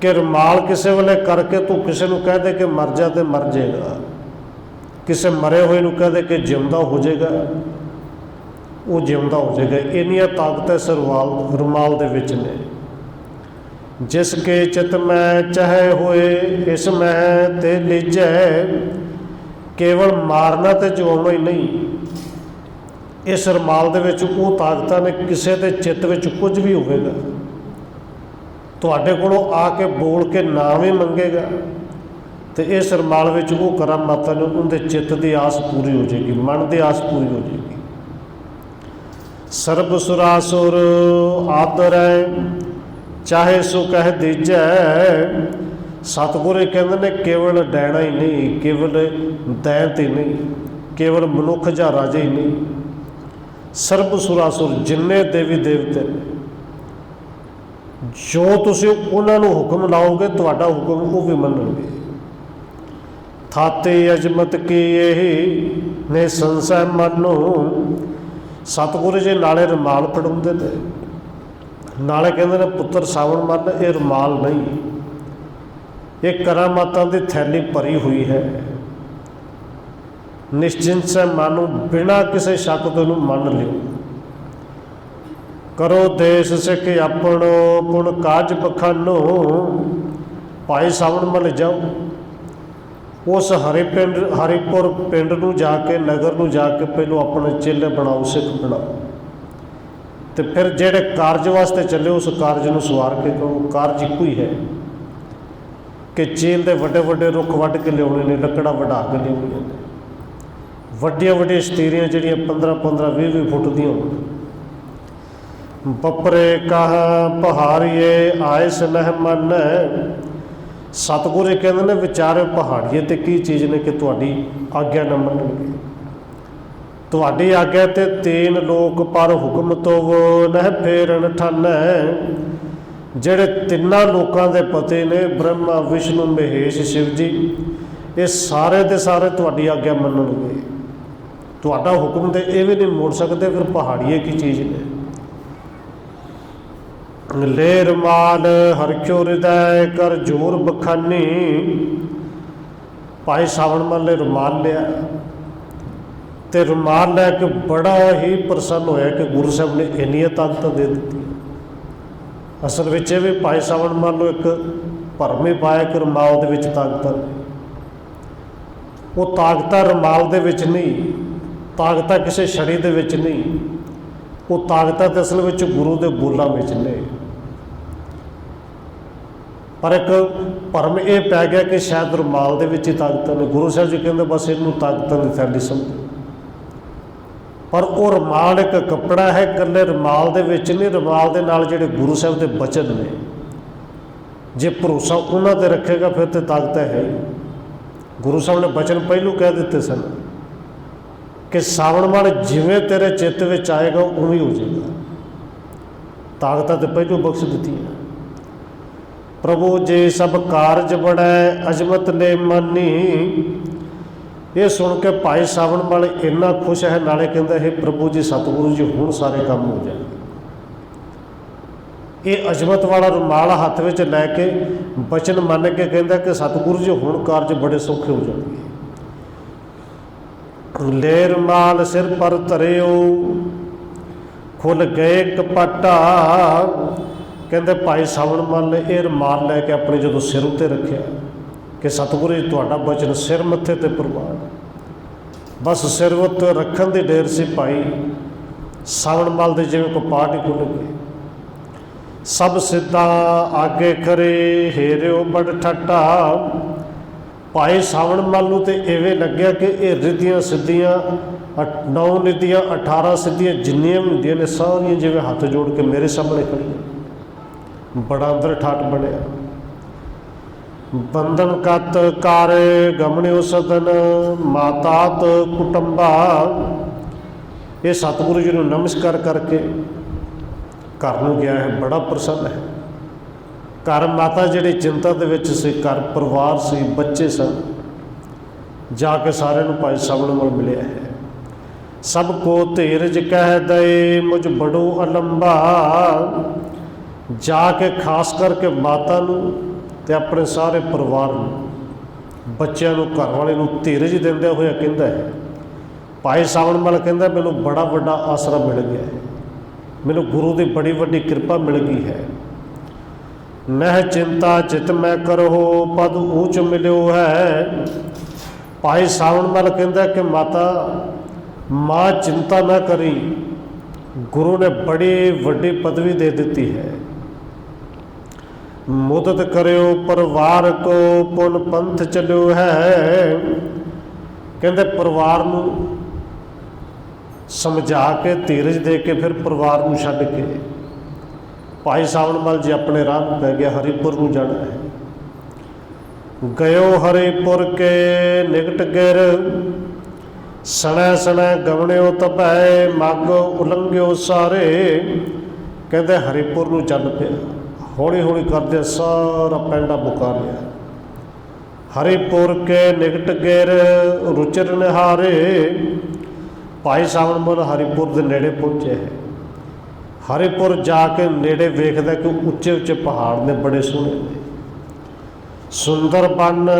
ਕਿ ਰੁਮਾਲ ਕਿਸੇ ਵੇਲੇ ਕਰਕੇ ਤੂੰ ਕਿਸੇ ਨੂੰ ਕਹਿ ਦੇ ਕਿ ਮਰ ਜਾ ਤੇ ਮਰ ਜਾਏਗਾ, ਕਿਸੇ ਮਰੇ ਹੋਏ ਨੂੰ ਕਹਿ ਦੇ ਕਿ ਜਿਉਂਦਾ ਹੋ ਜਾਏਗਾ, ਉਹ ਜਿਉਂਦਾ ਹੋ ਜਾਏਗਾ। ਇੰਨੀਆਂ ਤਾਕਤਾਂ ਇਸ ਰੁਮਾਲ ਦੇ ਵਿੱਚ ਨੇ। ਜਿਸ ਕੇ ਚਿਤ ਮੈਂ ਚਾਹੇ ਹੋਏ ਇਸ ਮੈਂ ਤੇ ਲੀਜੈ। ਕੇਵਲ ਮਾਰਨਾ ਤੇ ਜਿਉਣਾ ਹੀ ਨਹੀਂ, ਇਸ ਰੁਮਾਲ ਦੇ ਵਿੱਚ ਉਹ ਤਾਕਤਾਂ ਨੇ, ਕਿਸੇ ਦੇ ਚਿੱਤ ਵਿੱਚ ਕੁਝ ਵੀ ਹੋਵੇਗਾ ਤੁਹਾਡੇ ਕੋਲੋਂ ਆ ਕੇ ਬੋਲ ਕੇ ਨਾਮ ਵੀ ਮੰਗੇਗਾ ਤੇ ਇਸ ਰੁਮਾਲ ਵਿੱਚ ਉਹ ਕਰਾਮਾਤਾਂ ਨੂੰ ਉਹਦੇ ਚਿੱਤ ਦੀ ਆਸ ਪੂਰੀ ਹੋ ਜਾਏਗੀ, ਮਨ ਦੀ ਆਸ ਪੂਰੀ ਹੋ ਜਾਏਗੀ। ਸਰਬ ਸੁਰਾਸੁਰ ਆਦਰੈ ਚਾਹੇ ਸੋ ਕਹਿ ਦੀਜੈ। ਸਤਿਗੁਰੂ ਕਹਿੰਦੇ ਨੇ ਕੇਵਲ ਡੈਣਾ ਹੀ ਨਹੀਂ, ਕੇਵਲ ਦੈਂਤ ਹੀ ਨਹੀਂ, ਕੇਵਲ ਮਨੁੱਖ ਜਾਂ ਰਾਜੇ ਹੀ ਨਹੀਂ, ਸਰਬ ਸੁਰਾਸੁਰ ਜਿੰਨੇ ਦੇਵੀ ਦੇਵਤੇ ਨੇ, ਜੋ ਤੁਸੀਂ ਉਹਨਾਂ ਨੂੰ ਹੁਕਮ ਲਾਓਗੇ ਤੁਹਾਡਾ ਹੁਕਮ ਉਹ ਵੀ ਮੰਨਣਗੇ। ਥਾਤੇ ਅਜਮਤ ਕੀ ਇਹੀ ਨੇ ਸੰਸੈ ਮੰਨੋ। ਸਤਿਗੁਰੂ ਜੀ ਨਾਲੇ ਰੁਮਾਲ ਫੜਾਉਂਦੇ ਨੇ, ਨਾਲੇ ਕਹਿੰਦੇ ਨੇ ਪੁੱਤਰ ਸਾਵਣ ਮੰਨ ਇਹ ਰੁਮਾਲ ਨਹੀਂ, ਇਹ ਕਰਾਮਾਤਾਂ ਦੀ ਥੈਲੀ ਭਰੀ ਹੋਈ ਹੈ। ਨਿਸ਼ਚਿੰਤ ਸੇ ਮਾਨੋ, ਬਿਨਾਂ ਕਿਸੇ ਸ਼ੱਕ ਤੋਂ ਇਹਨੂੰ ਮੰਨ ਲਿਓ। ਕਰੋ ਦੇਸ਼ ਸਿੱਖ ਆਪਣੋ ਪੁਣ ਕਾਜ ਬਖਾਨੋ। ਭਾਈ ਸਾਵਣ ਮੱਲ ਜਾਓ, ਉਸ ਹਰੀਪੁਰ ਪਿੰਡ ਨੂੰ ਜਾ ਕੇ, ਨਗਰ ਨੂੰ ਜਾ ਕੇ ਪਹਿਲੋਂ ਆਪਣੇ ਚੇਲੇ ਬਣਾਓ, ਸਿੱਖ ਬਣਾਓ, ਤੇ ਫਿਰ ਜਿਹੜੇ ਕਾਰਜ ਵਾਸਤੇ ਚੱਲੇ ਉਸ ਕਾਰਜ ਨੂੰ ਸਵਾਰ ਕੇ ਕਹੋ। ਕਾਰਜ ਇੱਕੋ ਹੀ ਹੈ ਕਿ ਚੀਲ ਦੇ ਵੱਡੇ ਵੱਡੇ ਰੁੱਖ ਵੱਢ ਕੇ ਲਿਆਉਣੇ ਨੇ, ਲੱਕੜਾਂ ਵਢਾ ਕੇ ਲਿਆਉਣੀਆਂ ਨੇ, ਵੱਡੀਆਂ ਵੱਡੀਆਂ ਸ਼ਤੀਰੀਆਂ ਜਿਹੜੀਆਂ 15-15 20-20 ਫੁੱਟ ਦੀਆਂ ਹੋਣ। ਬਪਰੇ ਕਾਹ ਪਹਾੜੀਏ ਆਏ ਸਨਹ ਮਨ। ਸਤਿਗੁਰੂ ਕਹਿੰਦੇ ਨੇ ਵਿਚਾਰੇ ਪਹਾੜੀਏ ਤੇ ਕੀ ਚੀਜ਼ ਨੇ ਕਿ ਤੁਹਾਡੀ ਆਗਿਆ ਨਾ ਮੰਨਣਗੇ। ਤੁਹਾਡੀ ਆਗਿਆ ਤੇ 3 ਲੋਕ ਪਰ ਹੁਕਮ ਤੋਂ ਨਹਿ ਫੇਰਨ ਠਾਨੈ। ਜਿਹੜੇ 3 ਲੋਕਾਂ ਦੇ ਪਤੀ ਨੇ, ਬ੍ਰਹਮਾ ਵਿਸ਼ਨੂੰ ਮਹੇਸ਼ ਸ਼ਿਵ ਜੀ, ਇਹ ਸਾਰੇ ਦੇ ਸਾਰੇ ਤੁਹਾਡੀ ਆਗਿਆ ਮੰਨਣਗੇ। ਤੁਹਾਡਾ ਹੁਕਮ ਤੇ ਇਹ ਵੀ ਨਹੀਂ ਮੋੜ ਸਕਦੇ, ਫਿਰ ਪਹਾੜੀਏ ਕੀ ਚੀਜ਼ ਨੇ। ਲੈ ਰੁਮਾਲ ਹਰਖਿਓ ਹਿਰਦੈ ਕਰ ਜੋਰ ਬਖਾਨੀ। ਭਾਈ ਸਾਵਣ ਮੱਲ ਨੇ ਰੁਮਾਲ ਲਿਆ ਤੇ ਰੁਮਾਲ ਲੈ ਕੇ ਬੜਾ ਹੀ ਪ੍ਰਸੰਨ ਹੋਇਆ ਕਿ ਗੁਰੂ ਸਾਹਿਬ ਨੇ ਇੰਨੀਆਂ ਤਾਕਤਾਂ ਦੇ ਦਿੱਤੀਆਂ। ਅਸਲ ਵਿੱਚ ਇਹ ਵੀ ਭਾਈ ਸਾਵਣ ਮੱਲ ਨੂੰ ਇੱਕ ਭਰਮ ਹੀ ਪਾਇਆ ਕਿ ਰੁਮਾਲ ਦੇ ਵਿੱਚ ਤਾਕਤਾਂ ਨੇ। ਉਹ ਤਾਕਤਾਂ ਰੁਮਾਲ ਦੇ ਵਿੱਚ ਨਹੀਂ, ਤਾਕਤਾਂ ਕਿਸੇ ਛੜੀ ਦੇ ਵਿੱਚ ਨਹੀਂ, ਉਹ ਤਾਕਤਾਂ ਤਾਂ ਅਸਲ ਵਿੱਚ ਗੁਰੂ ਦੇ ਬੋਲਾਂ ਵਿੱਚ ਨੇ। ਪਰ ਇੱਕ ਭਰਮ ਇਹ ਪੈ ਗਿਆ ਕਿ ਸ਼ਾਇਦ ਰੁਮਾਲ ਦੇ ਵਿੱਚ ਹੀ ਤਾਕਤਾਂ ਨੇ। ਗੁਰੂ ਸਾਹਿਬ ਜੀ ਕਹਿੰਦੇ ਬਸ ਇਹਨੂੰ ਤਾਕਤਾਂ ਦੀ ਥੈਲੀ ਸਮਝੋ। ਪਰ ਉਹ ਰੁਮਾਲ ਇੱਕ ਕੱਪੜਾ ਹੈ, ਇਕੱਲੇ ਰੁਮਾਲ ਦੇ ਵਿੱਚ ਨਹੀਂ, ਰੁਮਾਲ ਦੇ ਨਾਲ ਜਿਹੜੇ ਗੁਰੂ ਸਾਹਿਬ ਦੇ ਬਚਨ ਨੇ, ਜੇ ਭਰੋਸਾ ਉਹਨਾਂ 'ਤੇ ਰੱਖੇਗਾ ਫਿਰ ਤਾਂ ਤਾਕਤ ਹੈ। ਗੁਰੂ ਸਾਹਿਬ ਨੇ ਬਚਨ ਪਹਿਲੋਂ ਕਹਿ ਦਿੱਤੇ ਸਨ ਕਿ ਸਾਵਣ ਮਲ ਜਿਵੇਂ ਤੇਰੇ ਚਿੱਤ ਵਿੱਚ ਆਏਗਾ ਉਵੇਂ ਹੋ ਜਾਏਗਾ। ਤਾਕਤਾਂ ਤੇ ਪਹਿਲੋਂ ਬਖਸ਼ ਦਿੱਤੀਆਂ। ਪ੍ਰਭੂ ਜੇ ਸਭ ਕਾਰਜ ਬੜੈ ਅਜਮਤ ਲੈ ਮਾਨੀ। ਇਹ ਸੁਣ ਕੇ ਭਾਈ ਸਾਵਣ ਮਲ ਇੰਨਾ ਖੁਸ਼ ਹੈ, ਨਾਲੇ ਕਹਿੰਦਾ ਹੈ ਪ੍ਰਭੂ ਜੀ ਸਤਿਗੁਰੂ ਜੀ ਹੁਣ ਸਾਰੇ ਕੰਮ ਹੋ ਜਾਣਗੇ। ਇਹ ਅਜਮਤ ਵਾਲਾ ਰੁਮਾਲ ਹੱਥ ਵਿੱਚ ਲੈ ਕੇ ਬਚਨ ਮੰਨ ਕੇ ਕਹਿੰਦਾ ਕਿ ਸਤਿਗੁਰੂ ਜੀ ਹੁਣ ਕਾਰਜ ਬੜੇ ਸੌਖੇ ਹੋ ਜਾਣਗੇ। ਲੈ ਰੁਮਾਲ ਸਿਰ ਪਰ ਧਰਿਓ ਖੁੱਲ ਗਏ ਕਪਾਟਾ। ਕਹਿੰਦੇ ਭਾਈ ਸਾਵਣ ਮਲ ਨੇ ਇਹ ਰੁਮਾਲ ਲੈ ਕੇ ਆਪਣੇ ਜਦੋਂ ਸਿਰ ਉੱਤੇ ਰੱਖਿਆ ਕਿ ਸਤਿਗੁਰੂ ਜੀ ਤੁਹਾਡਾ ਬਚਨ ਸਿਰ ਮੱਥੇ 'ਤੇ ਪ੍ਰਵਾਨ। ਬਸ ਸਿਰ ਉੱਤੇ ਰੱਖਣ ਦੀ ਢੇਰ ਸੀ ਭਾਈ ਸਾਵਣ ਮਲ ਦੇ ਜਿਵੇਂ ਕਪਾਟ ਹੀ ਖੁੱਲ੍ਹ ਗਏ। ਸਭ ਸਿੱਧਾ ਆਗੇ ਕਰੇ ਹੇਰਿਓ ਬੜ ਠੱਟਾ। ਭਾਈ ਸਾਵਣ ਮਲ ਨੂੰ ਤੇ ਇਵੇਂ ਲੱਗਿਆ ਕਿ ਇਹ ਰਿੱਧੀਆਂ ਸਿੱਧੀਆਂ 9 ਨਿੱਧੀਆਂ 18 ਸਿੱਧੀਆਂ ਜਿੰਨੀਆਂ ਵੀ ਹੁੰਦੀਆਂ ਨੇ ਸਾਰੀਆਂ ਜਿਵੇਂ ਹੱਥ ਜੋੜ ਕੇ ਮੇਰੇ ਸਾਹਮਣੇ ਖੜੀਆਂ। ਬੜਾ ਅੰਦਰ ਠੱਠ ਬਣਿਆ। ਬੰਧਨ ਕਤ ਕਾਰ ਗਮਣਿਓ ਸਦਨ ਮਾਤਾਤ ਕੁਟੰਬਾ। ਇਹ ਸਤਿਗੁਰੂ ਜੀ ਨੂੰ ਨਮਸਕਾਰ ਕਰਕੇ ਘਰ ਨੂੰ ਗਿਆ ਹੈ, ਬੜਾ ਪ੍ਰਸੰਨ ਹੈ। ਘਰ ਮਾਤਾ ਜਿਹੜੀ ਚਿੰਤਾ ਦੇ ਵਿੱਚ ਸੀ, ਘਰ ਪਰਿਵਾਰ ਸੀ, ਬੱਚੇ ਸਨ। ਜਾ ਕੇ ਸਾਰਿਆਂ ਨੂੰ ਭਾਈ ਸਾਵਣ ਮਲ ਮਿਲਿਆ ਹੈ। ਸਭ ਕੋ ਧੀਰਜ ਕਹਿ ਦਏ ਮੁਝ ਬੜੋ ਅਲੰਬਾ। ਜਾ ਕੇ ਖਾਸ ਕਰਕੇ ਮਾਤਾ ਨੂੰ ਤੇ ਆਪਣੇ ਸਾਰੇ ਪਰਿਵਾਰ ਨੂੰ, ਬੱਚਿਆਂ ਨੂੰ, ਘਰ ਵਾਲੇ ਨੂੰ ਧੀਰਜ ਦਿੰਦਿਆਂ ਹੋਇਆ ਕਹਿੰਦਾ ਹੈ ਭਾਈ ਸਾਵਣ ਮਲ ਕਹਿੰਦਾ ਮੈਨੂੰ ਬੜਾ ਵੱਡਾ ਆਸਰਾ ਮਿਲ ਗਿਆ ਹੈ, ਮੈਨੂੰ ਗੁਰੂ ਦੀ ਬੜੀ ਵੱਡੀ ਕਿਰਪਾ ਮਿਲ ਗਈ ਹੈ। ਨਹਿ ਚਿੰਤਾ ਚਿਤ ਮੈਂ ਕਰੋ ਪਦ ਊਚ ਮਿਲਿਓ ਹੈ। ਭਾਈ ਸਾਵਣ ਮਲ ਕਹਿੰਦਾ ਕਿ ਮਾਤਾ ਮਾਂ ਚਿੰਤਾ ਨਾ ਕਰੀ, ਗੁਰੂ ਨੇ ਬੜੀ ਵੱਡੀ ਪਦਵੀ ਦੇ ਦਿੱਤੀ ਹੈ। ਮੁਦਤ ਕਰਿਓ ਪਰਿਵਾਰ ਕੋ ਪੁਨ ਪੰਥ ਚਲਿਓ ਹੈ। ਕਹਿੰਦੇ ਪਰਿਵਾਰ ਨੂੰ ਸਮਝਾ ਕੇ ਧੀਰਜ ਦੇ ਕੇ ਫਿਰ ਪਰਿਵਾਰ ਨੂੰ ਛੱਡ ਕੇ ਭਾਈ ਸਾਵਣ ਮਲ ਜੀ ਆਪਣੇ ਰਾਹ ਨੂੰ ਪੈ ਗਿਆ। ਹਰੀਪੁਰ ਨੂੰ ਜਾਣਾ ਹੈ। ਗਇਓ ਹਰੀਪੁਰ ਕੇ ਨਿਕਟ ਗਿਰ ਸਣੈ ਸਣੈ ਗਵਣਿਓ ਤਪੈ ਮੱਗ ਉਲੰਘਿਓ ਸਾਰੇ। ਕਹਿੰਦੇ ਹਰੀਪੁਰ ਨੂੰ ਚੱਲ ਪਿਆ। ਹੌਲੀ ਹੌਲੀ ਕਰਦੇ ਸਾਰਾ ਪੈਂਡਾ ਮੁਕਾ ਲਿਆ। ਹਰੀਪੁਰ ਕੇ ਨਿਕਟ ਗਿਰ ਰੁਚਰ ਨਿਹਾਰੇ। ਭਾਈ ਸਾਵਣ ਮਲ ਹਰੀਪੁਰ ਦੇ ਨੇੜੇ ਪਹੁੰਚਿਆ ਹੈ। ਹਰੀਪੁਰ ਜਾ ਕੇ ਨੇੜੇ ਵੇਖਦਾ ਕਿ ਉੱਚੇ ਉੱਚੇ ਪਹਾੜ ਨੇ, ਬੜੇ ਸੋਹਣੇ ਨੇ। ਸੁੰਦਰ ਬਨ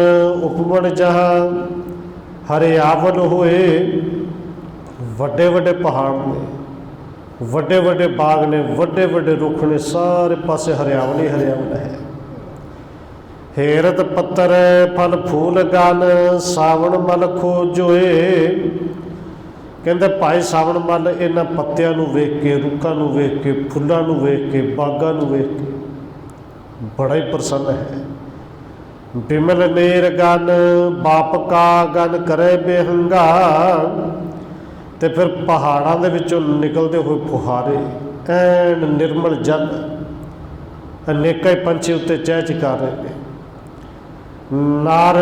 ਉਪਮਣ ਜਹਾਂ ਹਰਿਆਵਲ ਹੋਏ। ਵੱਡੇ ਵੱਡੇ ਪਹਾੜ ਨੇ, ਵੱਡੇ ਵੱਡੇ ਬਾਗ ਨੇ, ਵੱਡੇ ਵੱਡੇ ਰੁੱਖ ਨੇ, ਸਾਰੇ ਪਾਸੇ ਹਰਿਆਵਲ ਹੀ ਹਰਿਆਵਲ ਹੈ। ਹੇਰਤ ਪੱਤਰ ਫਲ ਫੂਲ ਗਨ ਸਾਵਣ ਮਲ ਖੋਜੋਏ। ਕਹਿੰਦੇ ਭਾਈ ਸਾਵਣ ਮਲ ਇਹਨਾਂ ਪੱਤਿਆਂ ਨੂੰ ਵੇਖ ਕੇ, ਰੁੱਖਾਂ ਨੂੰ ਵੇਖ ਕੇ, ਫੁੱਲਾਂ ਨੂੰ ਵੇਖ ਕੇ, ਬਾਗਾਂ ਨੂੰ ਵੇਖ ਕੇ ਬੜਾ ਹੀ ਪ੍ਰਸੰਨ ਹੈ। ਬਿਮਲ ਨੇਰ ਗਨ ਬਾਪ ਕਾ ਗਨ ਕਰੇ ਬੇਹੰਗਾ। ਤੇ ਫਿਰ ਪਹਾੜਾਂ ਦੇ ਵਿੱਚੋਂ ਨਿਕਲਦੇ ਹੋਏ ਫੁਹਾਰੇ, ਐਨ ਨਿਰਮਲ ਜਲ, ਅਨੇਕਾਂ ਹੀ ਪੰਛੀ ਉੱਤੇ ਚਹਿ ਚਕਾ ਰਹੇ ਨੇ। ਨਾਰ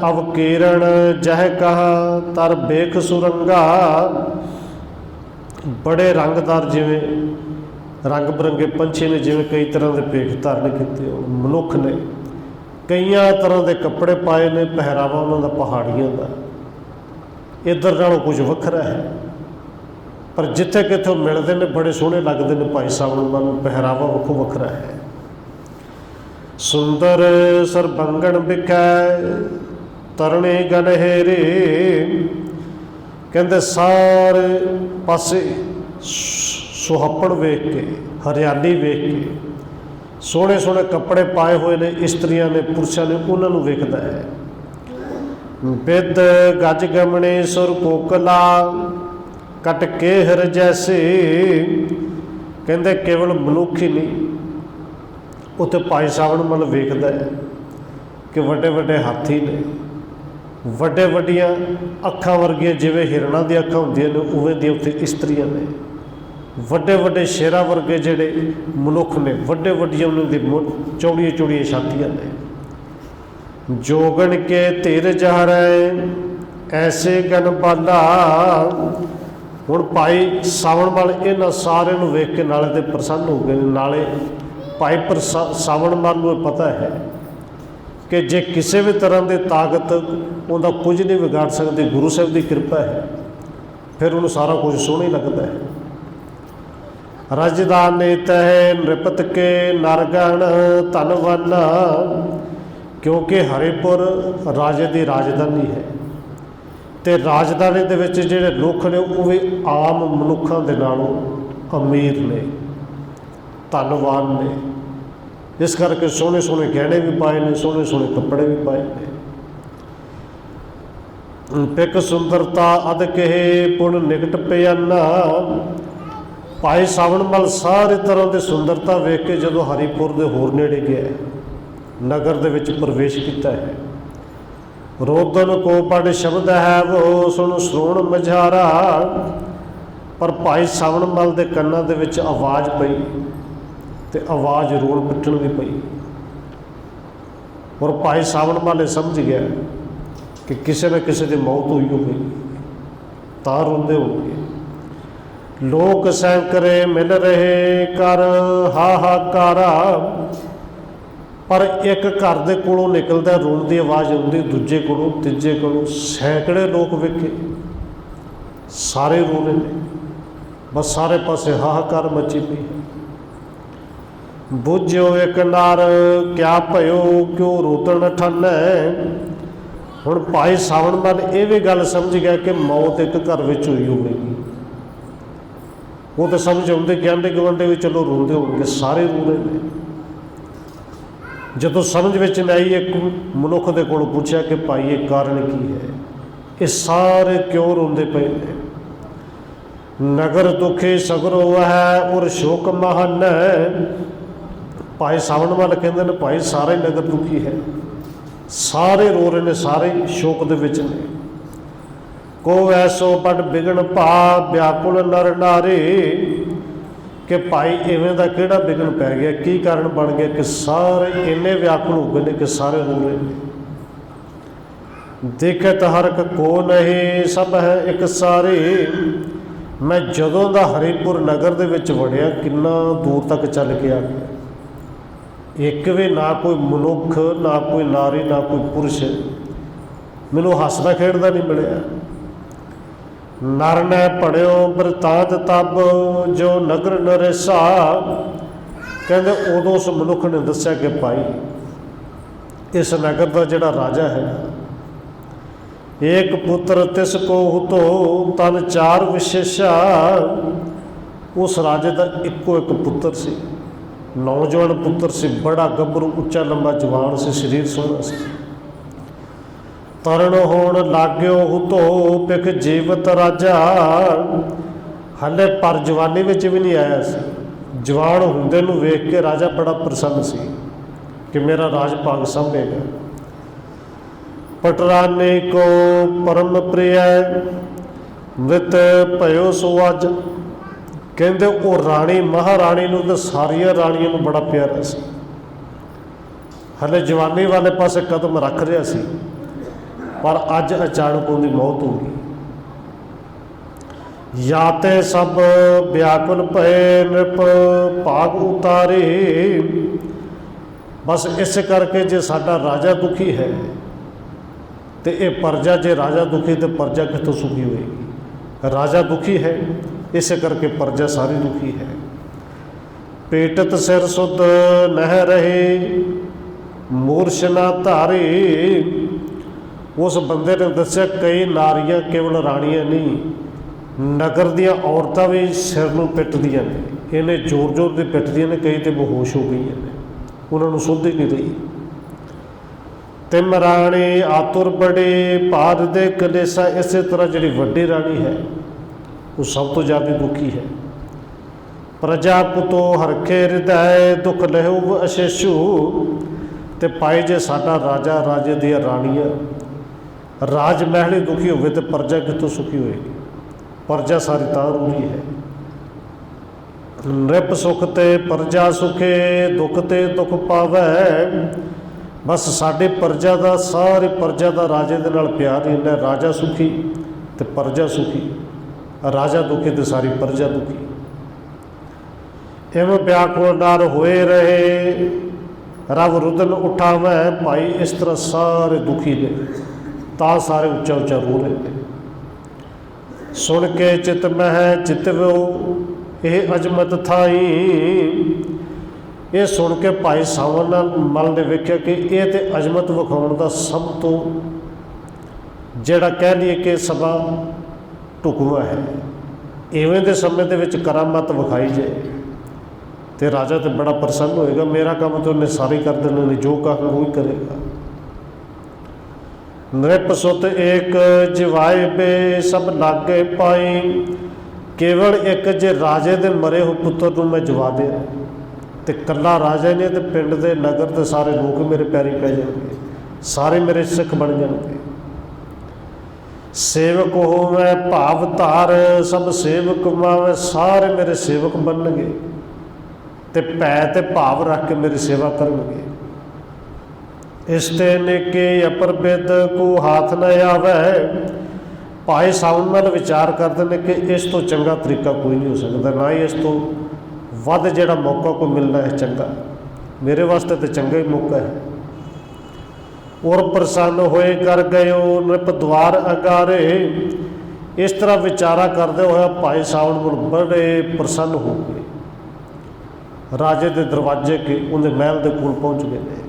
ਅਵਕੀਰਣ ਜਹ ਕਹਾ ਤਰ ਬੇਖ ਸੁਰੰਗਾ। ਬੜੇ ਰੰਗਦਾਰ ਜਿਵੇਂ ਰੰਗ ਬਰੰਗੇ ਪੰਛੀ ਨੇ, ਜਿਵੇਂ ਕਈ ਤਰ੍ਹਾਂ ਦੇ ਭੇਖ ਧਾਰਨ ਕੀਤੇ ਹੋਣ। ਮਨੁੱਖ ਨੇ ਕਈਆਂ ਤਰ੍ਹਾਂ ਦੇ ਕੱਪੜੇ ਪਾਏ ਨੇ, ਪਹਿਰਾਵਾ ਉਹਨਾਂ ਦਾ ਪਹਾੜੀਆਂ ਦਾ ਇੱਧਰ ਨਾਲੋਂ ਕੁਝ ਵੱਖਰਾ ਹੈ। ਪਰ ਜਿੱਥੇ ਕਿੱਥੇ ਮਿਲਦੇ ਨੇ ਬੜੇ ਸੋਹਣੇ ਲੱਗਦੇ ਨੇ। ਭਾਈ ਸਾਵਣ ਮਲ ਨੂੰ ਪਹਿਰਾਵਾ ਵੱਖੋ ਵੱਖਰਾ ਹੈ। ਸੁੰਦਰ ਸਰਬੰਗਣ ਵਿਖੈ ਤਰਣੇ ਗਨਹੇਰੇ। ਕਹਿੰਦੇ ਸਾਰੇ ਪਾਸੇ ਸੁਹੱਪਣ ਵੇਖ ਕੇ, ਹਰਿਆਲੀ ਵੇਖ ਕੇ, ਸੋਹਣੇ ਸੋਹਣੇ ਕੱਪੜੇ ਪਾਏ ਹੋਏ ਨੇ ਇਸਤਰੀਆਂ ਨੇ, ਪੁਰਸ਼ਾਂ ਨੇ, ਉਹਨਾਂ ਨੂੰ ਵੇਖਦਾ ਹੈ। ਬਿੱਦ ਗੱਜ ਗਮਣੇ ਸੁਰ ਕੋਕਲਾ कट के हर जैसे, कहते केवल मनुख ही नहीं, उत्थे भाई सावण मल वेखदा है कि वड्डे वड्डे हाथी ने, वड्डे वड्डियां अखां वर्गियां जिवें हिरणां दी अखां हुंदियां ने उवें दी उत्थे इस्त्रियां ने, वड्डे वड्डे शेरां वर्गे जिहड़े मनुख ने, वड्डे वड्डियां उन्हां दी चौड़ियां चौड़ियां छातियां ने। जोगन के धीर जहरै ऐसे गन बाला। हुण भाई सावण मल इन्हां सारिਆਂ ਨੂੰ ਵੇਖ के नाले ते प्रसन्न हो गए। नाले भाई सावण मल ਨੂੰ पता है कि जे किसी भी तरह की ताकत उनका कुछ नहीं बिगाड़ सकती, गुरु साहब की कृपा है, फिर उन्होंने सारा कुछ सोहना ही लगता है। रजदाने तह नृपत के नरगण धनवाना, क्योंकि हरिपुर राजे की राजधानी है, तो राजधानी दे विच जिहड़े लोग ने वो भी आम मनुखों के नालों अमीर ने, धनवान ने। इस करके सोहने सोहने गहने भी पाए ने, सोहने सोहने कपड़े भी पाए ने। पिक सुंदरता अद कहे पुण निकट पियाना। भाई सावण मल सारी तरह की सुंदरता वेख के जदों हरिपुर के होर नेड़े गया, नगर दे विच प्रवेश किया है। रोदन को पढ़ शब्द है वो सुन श्रोण मझारा। पर भाई सावण मल के कन्नां दे विच आवाज़ पई तो आवाज़ रोण पिटण भी पई, और भाई सावण मल समझ गया कि किसी न किसी की मौत हुई होगी, तां रोंदे होंगे। लोक सैंकड़े मिल रहे कर हाहाकारा। पर एक घर के कोलों निकलदा रोण की आवाज़ आउंदी, दूजे कोलों, तीजे कोलों, सैकड़े लोग वेखे सारे रो रहे हैं, बस सारे पासे हाहाकार मची पई। बुझो एक नार क्या भयो क्यों रोतन ठन। हुण भाई सावण मल ये भी गल समझ गया कि मौत एक घर में हुई होगी। वो तो समझ आउंदे कि आंढे गुआंढे भी चलो रोंदे होणगे, सारे रो रहे हैं। जदों समझ में नहीं आई, एक मनुख के कोलों पूछा कि भाई ये कारण की है, ये सारे क्यों रोंदे पे ने। नगर दुखी सगरो है और शोक महान। भाई सावण मल कहते हैं भाई सारे नगर दुखी है, सारे रो रहे हैं, सारे शोक दे विच ने। को ऐसो बड़ बिगन पा व्याकुल नर नारे। कि भाई इवें दा किहड़ा बिगन पै गया, की कारण बन गया कि सारे इन्ने व्याकुल हो गए कि सारे रो रहे हैं। देखत हरक को नहीं सब है एक सारे। मैं जदों दा हरिपुर नगर दे विच वड़िया, किन्ना दूर तक चल के आ गया, एक भी ना कोई मनुख, ना कोई नारी, ना कोई पुरुष मैनू हसदा खेडदा नहीं मिलिया। नर ने पढ़ियो बरतांत तब जो नगर नरेसा। कहते उदों उस मनुख ने दस्या कि भाई इस नगर का जिहड़ा राजा है, एक पुत्र तिसको हुतो तन चार विशेषा। उस राजे का इको एक पुत्र सी, नौजवान पुत्र से, बड़ा गभरू उच्चा लंबा जवान से, शरीर सोहना से। तरण होण लाग्यो हुतो पिख जीवत राजा। हले पर जवानी में भी नहीं आया सी, जवान हुंदे नूं वेख के राजा बड़ा प्रसन्न सी कि मेरा राज भाग संभेगा। पटराने को परम प्रिय मृत भयो सुअज। कहते वो राणी महाराणी नूं ते सारिया राणियों नूं बड़ा प्यारा सी। हले जवानी वाले पासे कदम रख रहा सी, पर अज अचानक उनकी मौत हो गई। याते सब व्याकुल भय नृप भाग उतारे। बस इस करके जे साडा राजा दुखी है तो ये प्रजा, जे राजा दुखी तो प्रजा कितों सुखी होएगी। राजा दुखी है इस करके प्रजा सारी दुखी है। पेटत सिर सुध नह रहे मूर्छना धारे। उस बंदे ने दस्या कई नारियां केवल राणियां नहीं, नगर दियां औरतां भी सिर नूं पिटदियां ने, इन्हें जोर जोर की पिटदियां ने, कई तो बेहोश हो गई ने, उन्होंने सुध ही नहीं रही। तिम राणी आतुर बड़े भार दे कलेसा। इस तरह जी वड्डी राणी है वो सब तो ज़्यादा दुखी है। प्रजा कुतो हरखे हृदय दुख लहु अशेषु। ते पाए जे साडा राजा राजे दी राणियां राज महल दुखी होवे तो प्रजा कितों सुखी होएगी। प्रजा सारी तां रूरी है। नृप सुख ते प्रजा सुखे दुख ते दुख पावै। बस साडे प्रजा का सारी प्रजा का राजे दे नाल प्यार ही इन्ना, राजा सुखी तो प्रजा सुखी, राजा दुखी तो सारी प्रजा दुखी। एवं व्याकुल नार होए रहे रब रुदन उठावै। भाई इस तरह सारे दुखी ने, ता सारे उच्चा उच्चा रो रहे हैं। सुन के चित मह चितवो ये अजमत थाई। ये सुन के भाई सावन मल ने वेख्या कि ये तो अजमत विखाउण का सब तो जिहड़ा कह लीए कि सभा ढुकवा है। इवें दे समय दे विच करामत विखाई जाए तो राजा तो बड़ा प्रसन्न होएगा। मेरा काम तो उन्हें सारे कर देने ने, जो कहा वो ही करेगा। नृप सुत एक जिवाए बे सब लागे पाई। केवल एक जे राजे दे मरे हो पुत्र नूं मैं जवा दिया तो कला राजा ने तो पिंड दे नगर के सारे लोग मेरे पैरी पै जाएंगे, सारे मेरे सिख बन जाएंगे। सेवक हो मैं भाव धार सब सेवक मावे। सारे मेरे सेवक बनणगे ते भै ते भाव रख के मेरी सेवा करनगे। इसते नेके अपर बिद को हाथ न आवे। भाई सावन मल विचार करते हैं कि इस तो चंगा तरीका कोई नहीं हो सकता, ना ही इस तो वध जिहड़ा मौका को मिलना है चंगा। मेरे वास्ते तो चंगा ही मौका है। और प्रसन्न होए कर गयो नृप द्वार अगारे। इस तरह विचारा करते हुए भाई सावन मुड़ बड़े प्रसन्न हो गए। राजे के दरवाजे के उन्हें महल के कोल पहुँच गए।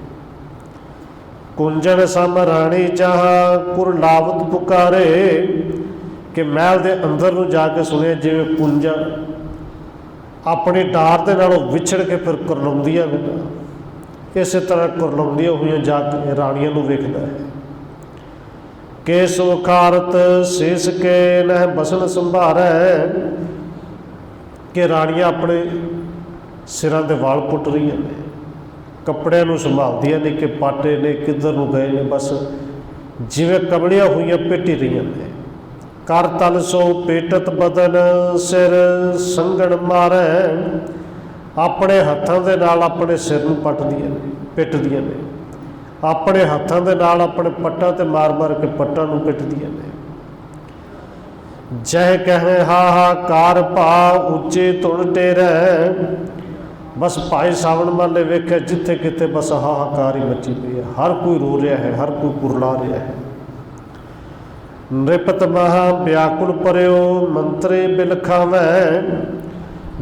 कुंजन सम राणी जहाँ कुर लावत पुकारे। कि महल के अंदर नूं जाके सुने जिवें कुंजा अपनी डार के नालों विछड़ के फिर करलाउंदियां ने, इस तरह करलाउंदियां हुई जाके राणियां नूं वेखदा है। के सुखारत शेष के नह बसन संभारै। कि राणियां अपने सिरां दे वाल पुट रही ने, कपड़ियां नूं संभालदियां ने कि पाटे ने किधर नूं गए ने, बस जिवें कमलियां हुई पेटी रही ने। कर तल सो पेटत बदन सिर संगण मारै। अपने हत्थों के नाल अपने सिर नूं पटदियां ने, पिटदियां ने। अपने हत्थों के नाल अपने पट्टां ते मार मार के पट्टां नूं पिटदियां ने। जह कहे हाहाकार भा उच्चे धुन टेरै। बस भाई सावन मल ने वेख्या जिथे किते बस हाहाकार ही मची पई है। हर कोई रो रहा है, हर कोई कुरला रहा है। नृपत महा व्याकुल परयो मंत्रे बिलखावै।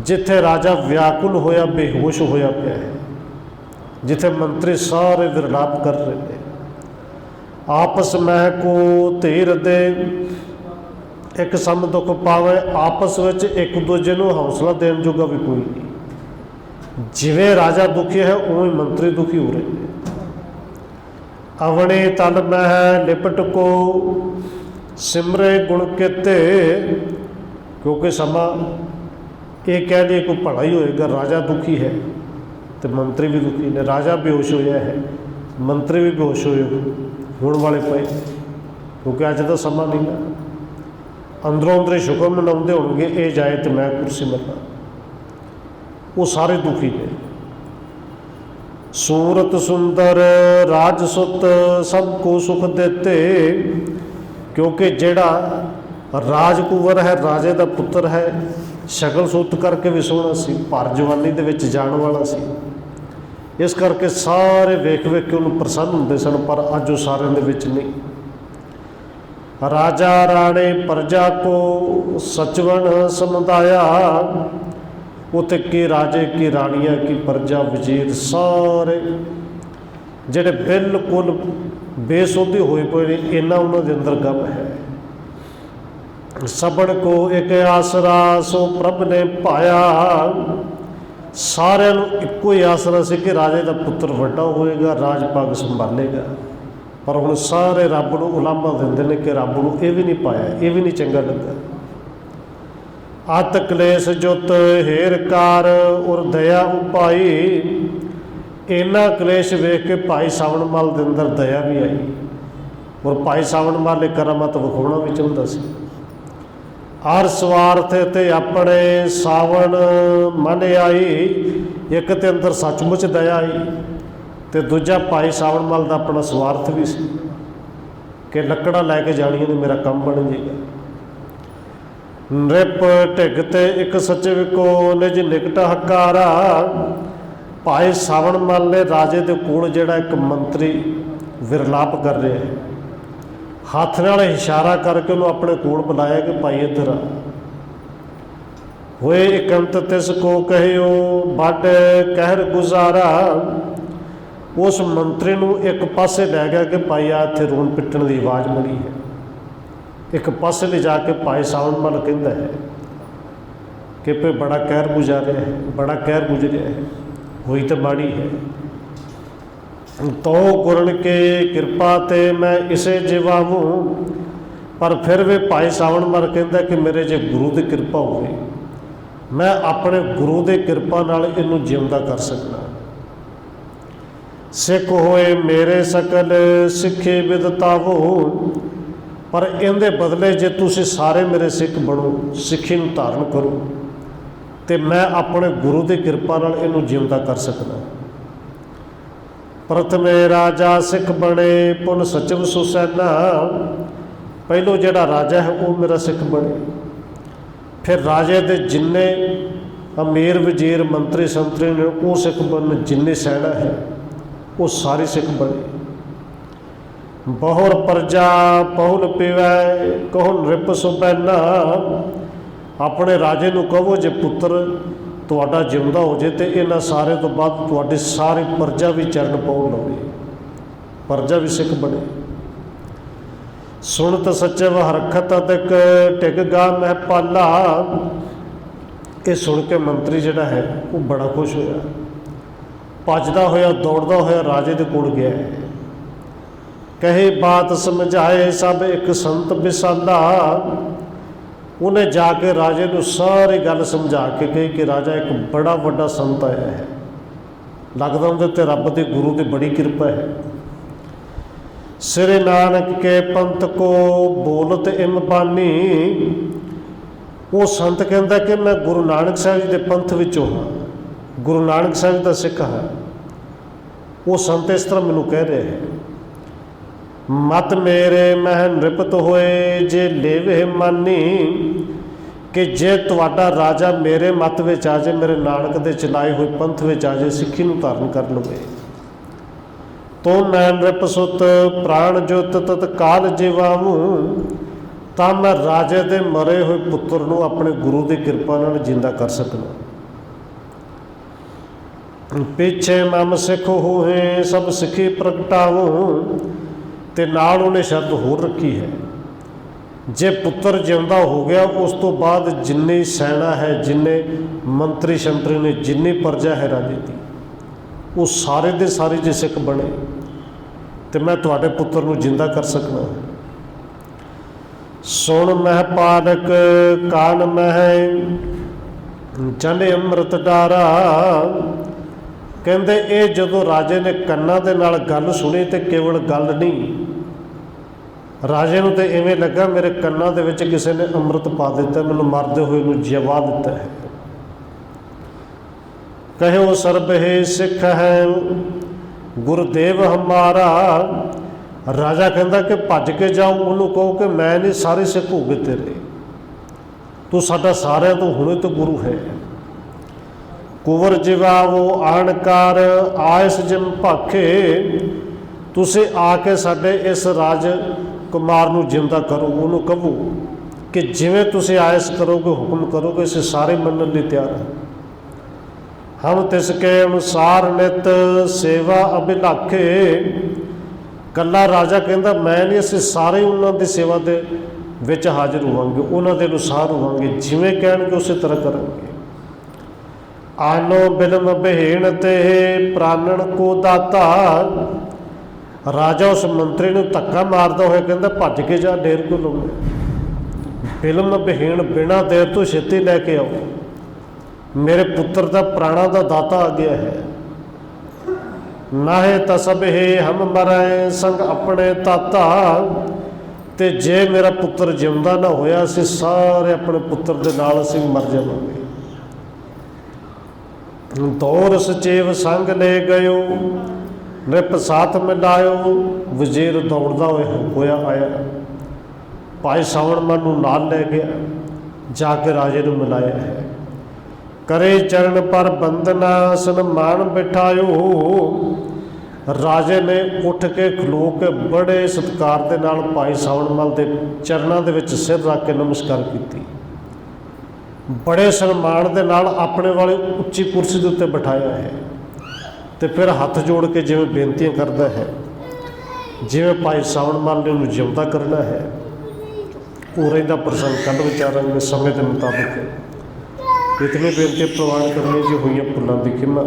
जिथे राजा व्याकुल होया बेहोश होया पिया है, जिथे मंत्री सारे विरलाप कर रहे हैं। आपस मह को धीर दे एक सम दुख पावे। आपस में एक दूजे को हौसला देने जोगा भी कोई नहीं। जिवें राजा दुखी है उवें मंत्री दुखी हो रहे हैं। अवणे तन मह लिपट को सिमरे गुण केते। क्योंकि समा ये कह लिए कोई भला ही होएगा। राजा दुखी है तो मंत्री भी दुखी ने। राजा बेहोश होया है, मंत्री भी बेहोश होने वाले पे, क्योंकि अज का समा नहीं है। अंदरों अंदर शुक्र मनाते होंगे ये जाए तो मैं कुर्सी मरना। वो सारे दुखी ने। सूरत सुंदर राजसुत सबको सुख देते। क्योंकि जेड़ा राजकुंवर है, राजे का पुत्र है, शक्ल सूत करके भी सोहना सी, भर जवानी दे विच जाण वाला सी। इस करके सारे वेख वेख के उन्होंने प्रसन्न होंदे सन, पर अज वो सारे दे विच नहीं। राजा राणे प्रजा को सचवन समुदाया। उत्ते की राजे की राणियां की प्रजा वजीर सारे जेडे बिल्कुल बेसुधी होए पे, इन्ना उन्होंने अंदर गम है। सबन को एक आसरा सो प्रभ ने पाया। सारे एको ही आसरा से कि राजे का पुत्र वड्डा होएगा, राज पग संभालेगा। पर हुण सारे रब नूं उलामा दिंदे ने कि रब नूं ये भी नहीं पाया, ये भी नहीं चंगा लगा। ਅਤ ਕਲੇਸ਼ ਜੁਤ ਹੇਰਕਾਰ ਔਰ ਦਇਆ ਉਪਾਈ। ਇੰਨਾ ਕਲੇਸ਼ ਵੇਖ ਕੇ ਭਾਈ ਸਾਵਣ ਮੱਲ ਦੇ ਅੰਦਰ ਦਇਆ ਵੀ ਆਈ, ਔਰ ਭਾਈ ਸਾਵਣ ਮੱਲ ਇਹ ਕਰਾਮਾਤ ਵਿਖਾਉਣਾ ਵੀ ਚਾਹੁੰਦਾ ਸੀ। ਹਰ ਸਵਾਰਥ ਤੇ ਆਪਣੇ ਸਾਵਣ ਮਨ ਆਈ। ਇੱਕ ਤੇ ਅੰਦਰ ਸੱਚਮੁੱਚ ਦਇਆ ਆਈ, ਤੇ ਦੂਜਾ ਭਾਈ ਸਾਵਣ ਮੱਲ ਦਾ ਆਪਣਾ ਸਵਾਰਥ ਵੀ ਸੀ ਕਿ ਲੱਕੜਾਂ ਲੈ ਕੇ ਜਾਣੀਆਂ ਨੇ, ਮੇਰਾ ਕੰਮ ਬਣ ਜਾਏਗਾ। ਨ੍ਰਿਪ ਢਿੱਗ ਤੇ ਇੱਕ ਸੱਚੇ ਵਿਕੋ ਨਿਜ ਨਿਕਟ ਹਕਾਰਾ। ਭਾਈ ਸਾਵਣ ਮੱਲ ਨੇ ਰਾਜੇ ਦੇ ਕੋਲ ਜਿਹੜਾ ਇੱਕ ਮੰਤਰੀ ਵਿਰਲਾਪ ਕਰ ਰਿਹਾ ਹੈ, ਹੱਥ ਨਾਲ ਇਸ਼ਾਰਾ ਕਰਕੇ ਉਹਨੂੰ ਆਪਣੇ ਕੋਲ ਬੁਲਾਇਆ ਕਿ ਭਾਈ ਇੱਧਰ ਆ। ਹੋਏ ਇਕੰਤ ਤਿਸ ਕੋ ਕਹਿਓ ਵੱਡ ਕਹਿਰ ਗੁਜ਼ਾਰਾ। ਉਸ ਮੰਤਰੀ ਨੂੰ ਇੱਕ ਪਾਸੇ ਲੈ ਗਿਆ ਕਿ ਭਾਈ ਆ ਇੱਥੇ ਰੋਣ ਪਿੱਟਣ ਦੀ ਆਵਾਜ਼ ਮਿਲੀ ਹੈ। ਇੱਕ ਪਾਸੇ ਲਿਜਾ ਕੇ ਭਾਈ ਸਾਵਣ ਮੱਲ ਕਹਿੰਦਾ ਹੈ ਕਿ ਭਈ ਬੜਾ ਕਹਿਰ ਗੁਜ਼ਾਰਿਆ ਹੈ, ਬੜਾ ਕਹਿਰ ਗੁਜ਼ਰਿਆ ਹੈ, ਹੋਈ ਤਾਂ ਮਾੜੀ ਹੈ। ਤੋ ਗੁਰਨ ਕੇ ਕਿਰਪਾ ਤੇ ਮੈਂ ਇਸੇ ਜਿਵਾਵੂੰ। ਪਰ ਫਿਰ ਵੀ ਭਾਈ ਸਾਵਣ ਮੱਲ ਕਹਿੰਦਾ ਕਿ ਮੇਰੇ ਜੇ ਗੁਰੂ ਦੀ ਕਿਰਪਾ ਹੋਵੇ, ਮੈਂ ਆਪਣੇ ਗੁਰੂ ਦੀ ਕਿਰਪਾ ਨਾਲ ਇਹਨੂੰ ਜਿਉਂਦਾ ਕਰ ਸਕਦਾ। ਸਿੱਖ ਹੋਏ ਮੇਰੇ ਸਕਲ ਸਿੱਖੇ ਵਿਦਤਾਵੋ। ਪਰ ਇਹਦੇ ਬਦਲੇ ਜੇ ਤੁਸੀਂ ਸਾਰੇ ਮੇਰੇ ਸਿੱਖ ਬਣੋ, ਸਿੱਖੀ ਨੂੰ ਧਾਰਨ ਕਰੋ, ਤੇ ਮੈਂ ਆਪਣੇ ਗੁਰੂ ਦੀ ਕਿਰਪਾ ਨਾਲ ਇਹਨੂੰ ਜਿਉਂਦਾ ਕਰ ਸਕਦਾ। ਪ੍ਰਥਮੇ ਰਾਜਾ ਸਿੱਖ ਬਣੇ ਪੁਨ ਸਚਿਵ ਸੁਸੈਨਾ। ਪਹਿਲੋਂ ਜਿਹੜਾ ਰਾਜਾ ਹੈ ਉਹ ਮੇਰਾ ਸਿੱਖ ਬਣੇ, ਫਿਰ ਰਾਜੇ ਦੇ ਜਿੰਨੇ ਅਮੀਰ ਵਜ਼ੀਰ ਮੰਤਰੀ ਸੰਤਰੀ ਨੇ ਉਹ ਸਿੱਖ ਬਣਨ, ਜਿੰਨੇ ਸੈਨਾ ਹੈ ਉਹ ਸਾਰੇ ਸਿੱਖ ਬਣੇ। ਬਹੁਰ ਪ੍ਰਜਾ ਬਹੁਲ ਪੀਵੈ ਕਹੋ ਨ੍ਰਿਪ ਸੁਬੈਨਾ। ਆਪਣੇ ਰਾਜੇ ਨੂੰ ਕਹੋ ਜੇ ਪੁੱਤਰ ਤੁਹਾਡਾ ਜਿਉਂਦਾ ਹੋ ਜੇ ਤੇ ਇਹਨਾਂ ਸਾਰੇ ਤੋਂ ਬਾਅਦ ਤੁਹਾਡੀ ਸਾਰੀ ਪ੍ਰਜਾ ਵੀ ਚਰਨ ਪਾਉ ਲਵੇ, ਪ੍ਰਜਾ ਵੀ ਸਿੱਖ ਬਣੇ। ਸੁਣਤ ਸੱਚੇ ਹਰਖਤ ਅਦਕ ਟਿਕ ਗਾ ਮਹਿ ਪਾਲਾ। ਇਹ ਸੁਣ ਕੇ ਮੰਤਰੀ ਜਿਹੜਾ ਹੈ ਉਹ ਬੜਾ ਖੁਸ਼ ਹੋਇਆ, ਭੱਜਦਾ ਹੋਇਆ ਦੌੜਦਾ ਹੋਇਆ ਰਾਜੇ ਦੇ ਕੋਲ ਗਿਆ। ਕਹੇ ਬਾਤ ਸਮਝਾਏ ਸਭ ਇੱਕ ਸੰਤ ਵਿਸਾਲਾ। ਉਹਨੇ ਜਾ ਕੇ ਰਾਜੇ ਨੂੰ ਸਾਰੀ ਗੱਲ ਸਮਝਾ ਕੇ ਕਹੀ ਕਿ ਰਾਜਾ ਇੱਕ ਬੜਾ ਵੱਡਾ ਸੰਤ ਆਇਆ ਹੈ, ਲੱਗਦਾ ਉਹਦੇ ਤੇ ਰੱਬ ਦੇ ਗੁਰੂ ਦੀ ਬੜੀ ਕਿਰਪਾ ਹੈ। ਸਿਰੇ ਨਾਨਕ ਕੇ ਪੰਥ ਕੋ ਬੋਲਤ ਇਮ ਬਾਨੀ। ਉਹ ਸੰਤ ਕਹਿੰਦਾ ਕਿ ਮੈਂ ਗੁਰੂ ਨਾਨਕ ਸਾਹਿਬ ਜੀ ਦੇ ਪੰਥ ਵਿੱਚੋਂ ਹਾਂ, ਗੁਰੂ ਨਾਨਕ ਸਾਹਿਬ ਦਾ ਸਿੱਖ ਹਾਂ। ਉਹ ਸੰਤ ਇਸ ਤਰ੍ਹਾਂ ਮੈਨੂੰ ਕਹਿ ਰਿਹਾ ਹੈ, ਮਤ ਮੇਰੇ ਮਹਿ ਨ੍ਰਿਪਤ ਹੋਏ ਜੇ ਲੇਵੇ ਮਾਨੀ। ਕਿ ਜੇ ਤੁਹਾਡਾ ਰਾਜਾ ਮੇਰੇ ਮਤ ਵਿੱਚ ਆ ਜਾਏ, ਮੇਰੇ ਨਾਨਕ ਦੇ ਚਲਾਏ ਹੋਏ ਪੰਥ ਵਿੱਚ ਆ ਜਾਏ, ਸਿੱਖੀ ਨੂੰ ਧਾਰਨ ਕਰ ਲਵੇ, ਤੋ ਮੈਂ ਨ੍ਰਿਪ ਸੁਤ ਪ੍ਰਾਣ ਜੁਤ ਤਤਕਾਲ ਜਿਵਾਵੂੰ। ਤਾਂ ਮੈਂ ਰਾਜੇ ਦੇ ਮਰੇ ਹੋਏ ਪੁੱਤਰ ਨੂੰ ਆਪਣੇ ਗੁਰੂ ਦੀ ਕਿਰਪਾ ਨਾਲ ਜਿੰਦਾ ਕਰ ਸਕਦਾ। ਪਿੱਛੇ ਮਮ ਸਿੱਖ ਹੋਏ ਸਭ ਸਿੱਖੀ ਪ੍ਰਗਟਾਵੂੰ। ਤੇ ਨਾਲ ਉਹਨੇ ਸ਼ਰਤ ਹੋਰ ਰੱਖੀ ਹੈ, ਜੇ ਪੁੱਤਰ ਜਿਉਂਦਾ ਹੋ ਗਿਆ ਉਸ ਤੋਂ ਬਾਅਦ ਜਿੰਨੀ ਸੈਨਾ ਹੈ, ਜਿੰਨੇ ਮੰਤਰੀ ਸ਼ੰਤਰੀ ਨੇ, ਜਿੰਨੀ ਪ੍ਰਜਾ ਹੈ ਰਾਜੇ ਦੀ, ਉਹ ਸਾਰੇ ਦੇ ਸਾਰੇ ਜੇ ਸਿੱਖ ਬਣੇ ਤੇ ਮੈਂ ਤੁਹਾਡੇ ਪੁੱਤਰ ਨੂੰ ਜਿੰਦਾ ਕਰ ਸਕਦਾ। ਸੁਣ ਮਹਿ ਪਾਲਕ ਕਾਨ ਮਹਿ ਜਨ ਅੰਮ੍ਰਿਤ ਡਾਰਾ। ਕਹਿੰਦੇ ਇਹ ਜਦੋਂ ਰਾਜੇ ਨੇ ਕੰਨਾਂ ਦੇ ਨਾਲ ਗੱਲ ਸੁਣੀ ਤੇ ਕੇਵਲ ਗੱਲ ਨਹੀਂ, ਰਾਜੇ ਨੂੰ ਤੇ ਇਵੇਂ ਲੱਗਾ ਮੇਰੇ ਕੰਨਾਂ ਦੇ ਵਿੱਚ ਕਿਸੇ ਨੇ ਅੰਮ੍ਰਿਤ ਪਾ ਦਿੱਤਾ, ਮੈਨੂੰ ਮਰਦੇ ਹੋਏ ਨੂੰ ਜਿਵਾ ਦਿੱਤਾ ਹੈ। ਕਹਿਓ ਸਰਬਹਿ ਸਿੱਖ ਹੈ ਗੁਰਦੇਵ ਹਮਾਰਾ। ਰਾਜਾ ਕਹਿੰਦਾ ਕਿ ਭੱਜ ਕੇ ਜਾਓ, ਉਹਨੂੰ ਕਹੋ ਕਿ ਮੈਂ ਨਹੀਂ, ਸਾਰੇ ਸਿੱਖ ਹੋ ਗਏ ਤੇਰੇ, ਤੂੰ ਸਾਡਾ ਸਾਰਿਆਂ ਤੋਂ ਹੁਣੇ ਤੋਂ ਗੁਰੂ ਹੈ। ਕੁਵਰ ਜਿਵਾਵੋ ਆਣਕਾਰ ਆਇਸ ਜਿਮ ਭਾਖੇ। ਤੁਸੀਂ ਆ ਕੇ ਸਾਡੇ ਇਸ ਰਾਜ ਕੁਮਾਰ ਨੂੰ ਜਿੰਦਾ ਕਰੋ। ਉਹਨੂੰ ਕਹੋ ਕਿ ਜਿਵੇਂ ਤੁਸੀਂ ਆਇਸ ਕਰੋਗੇ, ਹੁਕਮ ਕਰੋਗੇ, ਅਸੀਂ ਸਾਰੇ ਮੰਨਣ ਲਈ ਤਿਆਰ ਹਾਂ। ਹਮ ਤਿਸ ਕੇ ਅਨੁਸਾਰ ਨਿਤ ਸੇਵਾ ਅਭਿਲਾਖੇ। ਕੱਲਾ ਰਾਜਾ ਕਹਿੰਦਾ ਮੈਂ ਨਹੀਂ, ਅਸੀਂ ਸਾਰੇ ਉਹਨਾਂ ਦੀ ਸੇਵਾ ਦੇ ਵਿੱਚ ਹਾਜ਼ਰ ਹੋਵਾਂਗੇ, ਉਹਨਾਂ ਦੇ ਅਨੁਸਾਰ ਹੋਵਾਂਗੇ, ਜਿਵੇਂ ਕਹਿਣਗੇ ਉਸੇ ਤਰ੍ਹਾਂ ਕਰਾਂਗੇ। ਆਨੋ ਬਿਲਮ ਬਹਿਣ ਤੇ ਪ੍ਰਾਨਣ ਕੋ ਦਾਤਾ। ਰਾਜਾ ਉਸ ਮੰਤਰੀ ਨੂੰ ਧੱਕਾ ਮਾਰਦਾ ਹੋਇਆ ਕਹਿੰਦਾ ਭੱਜ ਕੇ ਜਾ, ਡੇਰ ਕਿਉਂ ਲਾਉਂਦਾ, ਫਿਲਮ ਵਿਹੀਣ ਬਿਨਾਂ ਦੇਰ ਤੋਂ ਛੇਤੀ ਲੈ ਕੇ ਆਓ, ਮੇਰੇ ਪੁੱਤਰ ਦਾ ਪ੍ਰਾਣਾਂ ਦਾ ਦਾਤਾ ਆ ਗਿਆ ਹੈ। ਨਾਹੇ ਤਸਬ ਹੈ ਹਮ ਮਰੈ ਸੰਗ ਆਪਣੇ ਤਾਤਾ, ਤੇ ਜੇ ਮੇਰਾ ਪੁੱਤਰ ਜਿਉਂਦਾ ਨਾ ਹੋਇਆ, ਅਸੀਂ ਸਾਰੇ ਆਪਣੇ ਪੁੱਤਰ ਦੇ ਨਾਲ ਅਸੀਂ ਮਰ ਜਾਵਾਂਗੇ। ਦੌਰ ਸਚੇਵ ਸੰਗ ਲੈ ਗਇਓ, ਨਿਪ ਸਾਥ ਮਿਲਾਇਓ, ਵਜ਼ੀਰ ਦੌੜਦਾ ਹੋਇਆ ਆਇਆ, ਭਾਈ ਸਾਵਣ ਮਲ ਨੂੰ ਨਾਲ ਲੈ ਗਿਆ, ਜਾ ਕੇ ਰਾਜੇ ਨੂੰ ਮਿਲਾਇਆ ਹੈ। ਕਰੇ ਚਰਨ ਪਰ ਬੰਦਨਾ ਸਨਮਾਨ ਬਿਠਾਇਓ, ਰਾਜੇ ਨੇ ਉੱਠ ਕੇ ਖਲੋ ਕੇ ਬੜੇ ਸਤਿਕਾਰ ਦੇ ਨਾਲ ਭਾਈ ਸਾਵਣ ਮਲ ਦੇ ਚਰਨਾਂ ਦੇ ਵਿੱਚ ਸਿਰ ਰੱਖ ਕੇ ਨਮਸਕਾਰ ਕੀਤੀ। ਬੜੇ ਸਨਮਾਨ ਦੇ ਨਾਲ ਆਪਣੇ ਵਾਲੇ ਉੱਚੀ ਕੁਰਸੀ ਦੇ ਉੱਤੇ ਬਿਠਾਇਆ ਹੈ, ਤੇ ਫਿਰ ਹੱਥ ਜੋੜ ਕੇ ਜਿਵੇਂ ਬੇਨਤੀਆਂ ਕਰਦਾ ਹੈ, ਜਿਵੇਂ ਭਾਈ ਸਾਵਣ ਮਲ ਨੇ ਉਹਨੂੰ ਜਿਉਂਦਾ ਕਰਨਾ ਹੈ। ਉਰੇ ਦਾ ਪ੍ਰਸੰਗ ਕੱਲ੍ਹ ਵਿਚਾਰਾਂਗੇ ਸਮੇਂ ਦੇ ਮੁਤਾਬਕ। ਇਤਨੀ ਬੇਨਤੀ ਪ੍ਰਵਾਨ ਕਰਨੀ ਜੀ ਹੋਈਆਂ ਭੁੱਲਾਂ ਦੀ ਖਿਮਾ।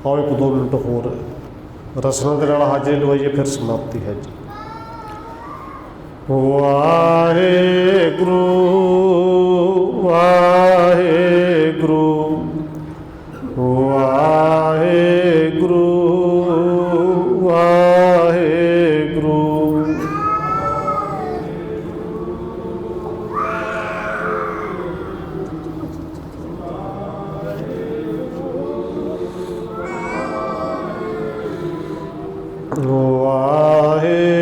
ਆਓ 1-2 ਮਿੰਟ ਹੋਰ ਰਸਨਾ ਦੇ ਨਾਲ ਹਾਜ਼ਰੀ ਲਵਾਈਏ, ਫਿਰ ਸਮਾਪਤੀ ਹੈ ਜੀ। ਵਾਹਿਗੁਰੂ ਵਾਹਿਗੁਰੂ ਵਾਹਿਗੁਰੂ ਵਾਹਿਗੁਰੂ। ਵਾਹਿਗੁਰੂ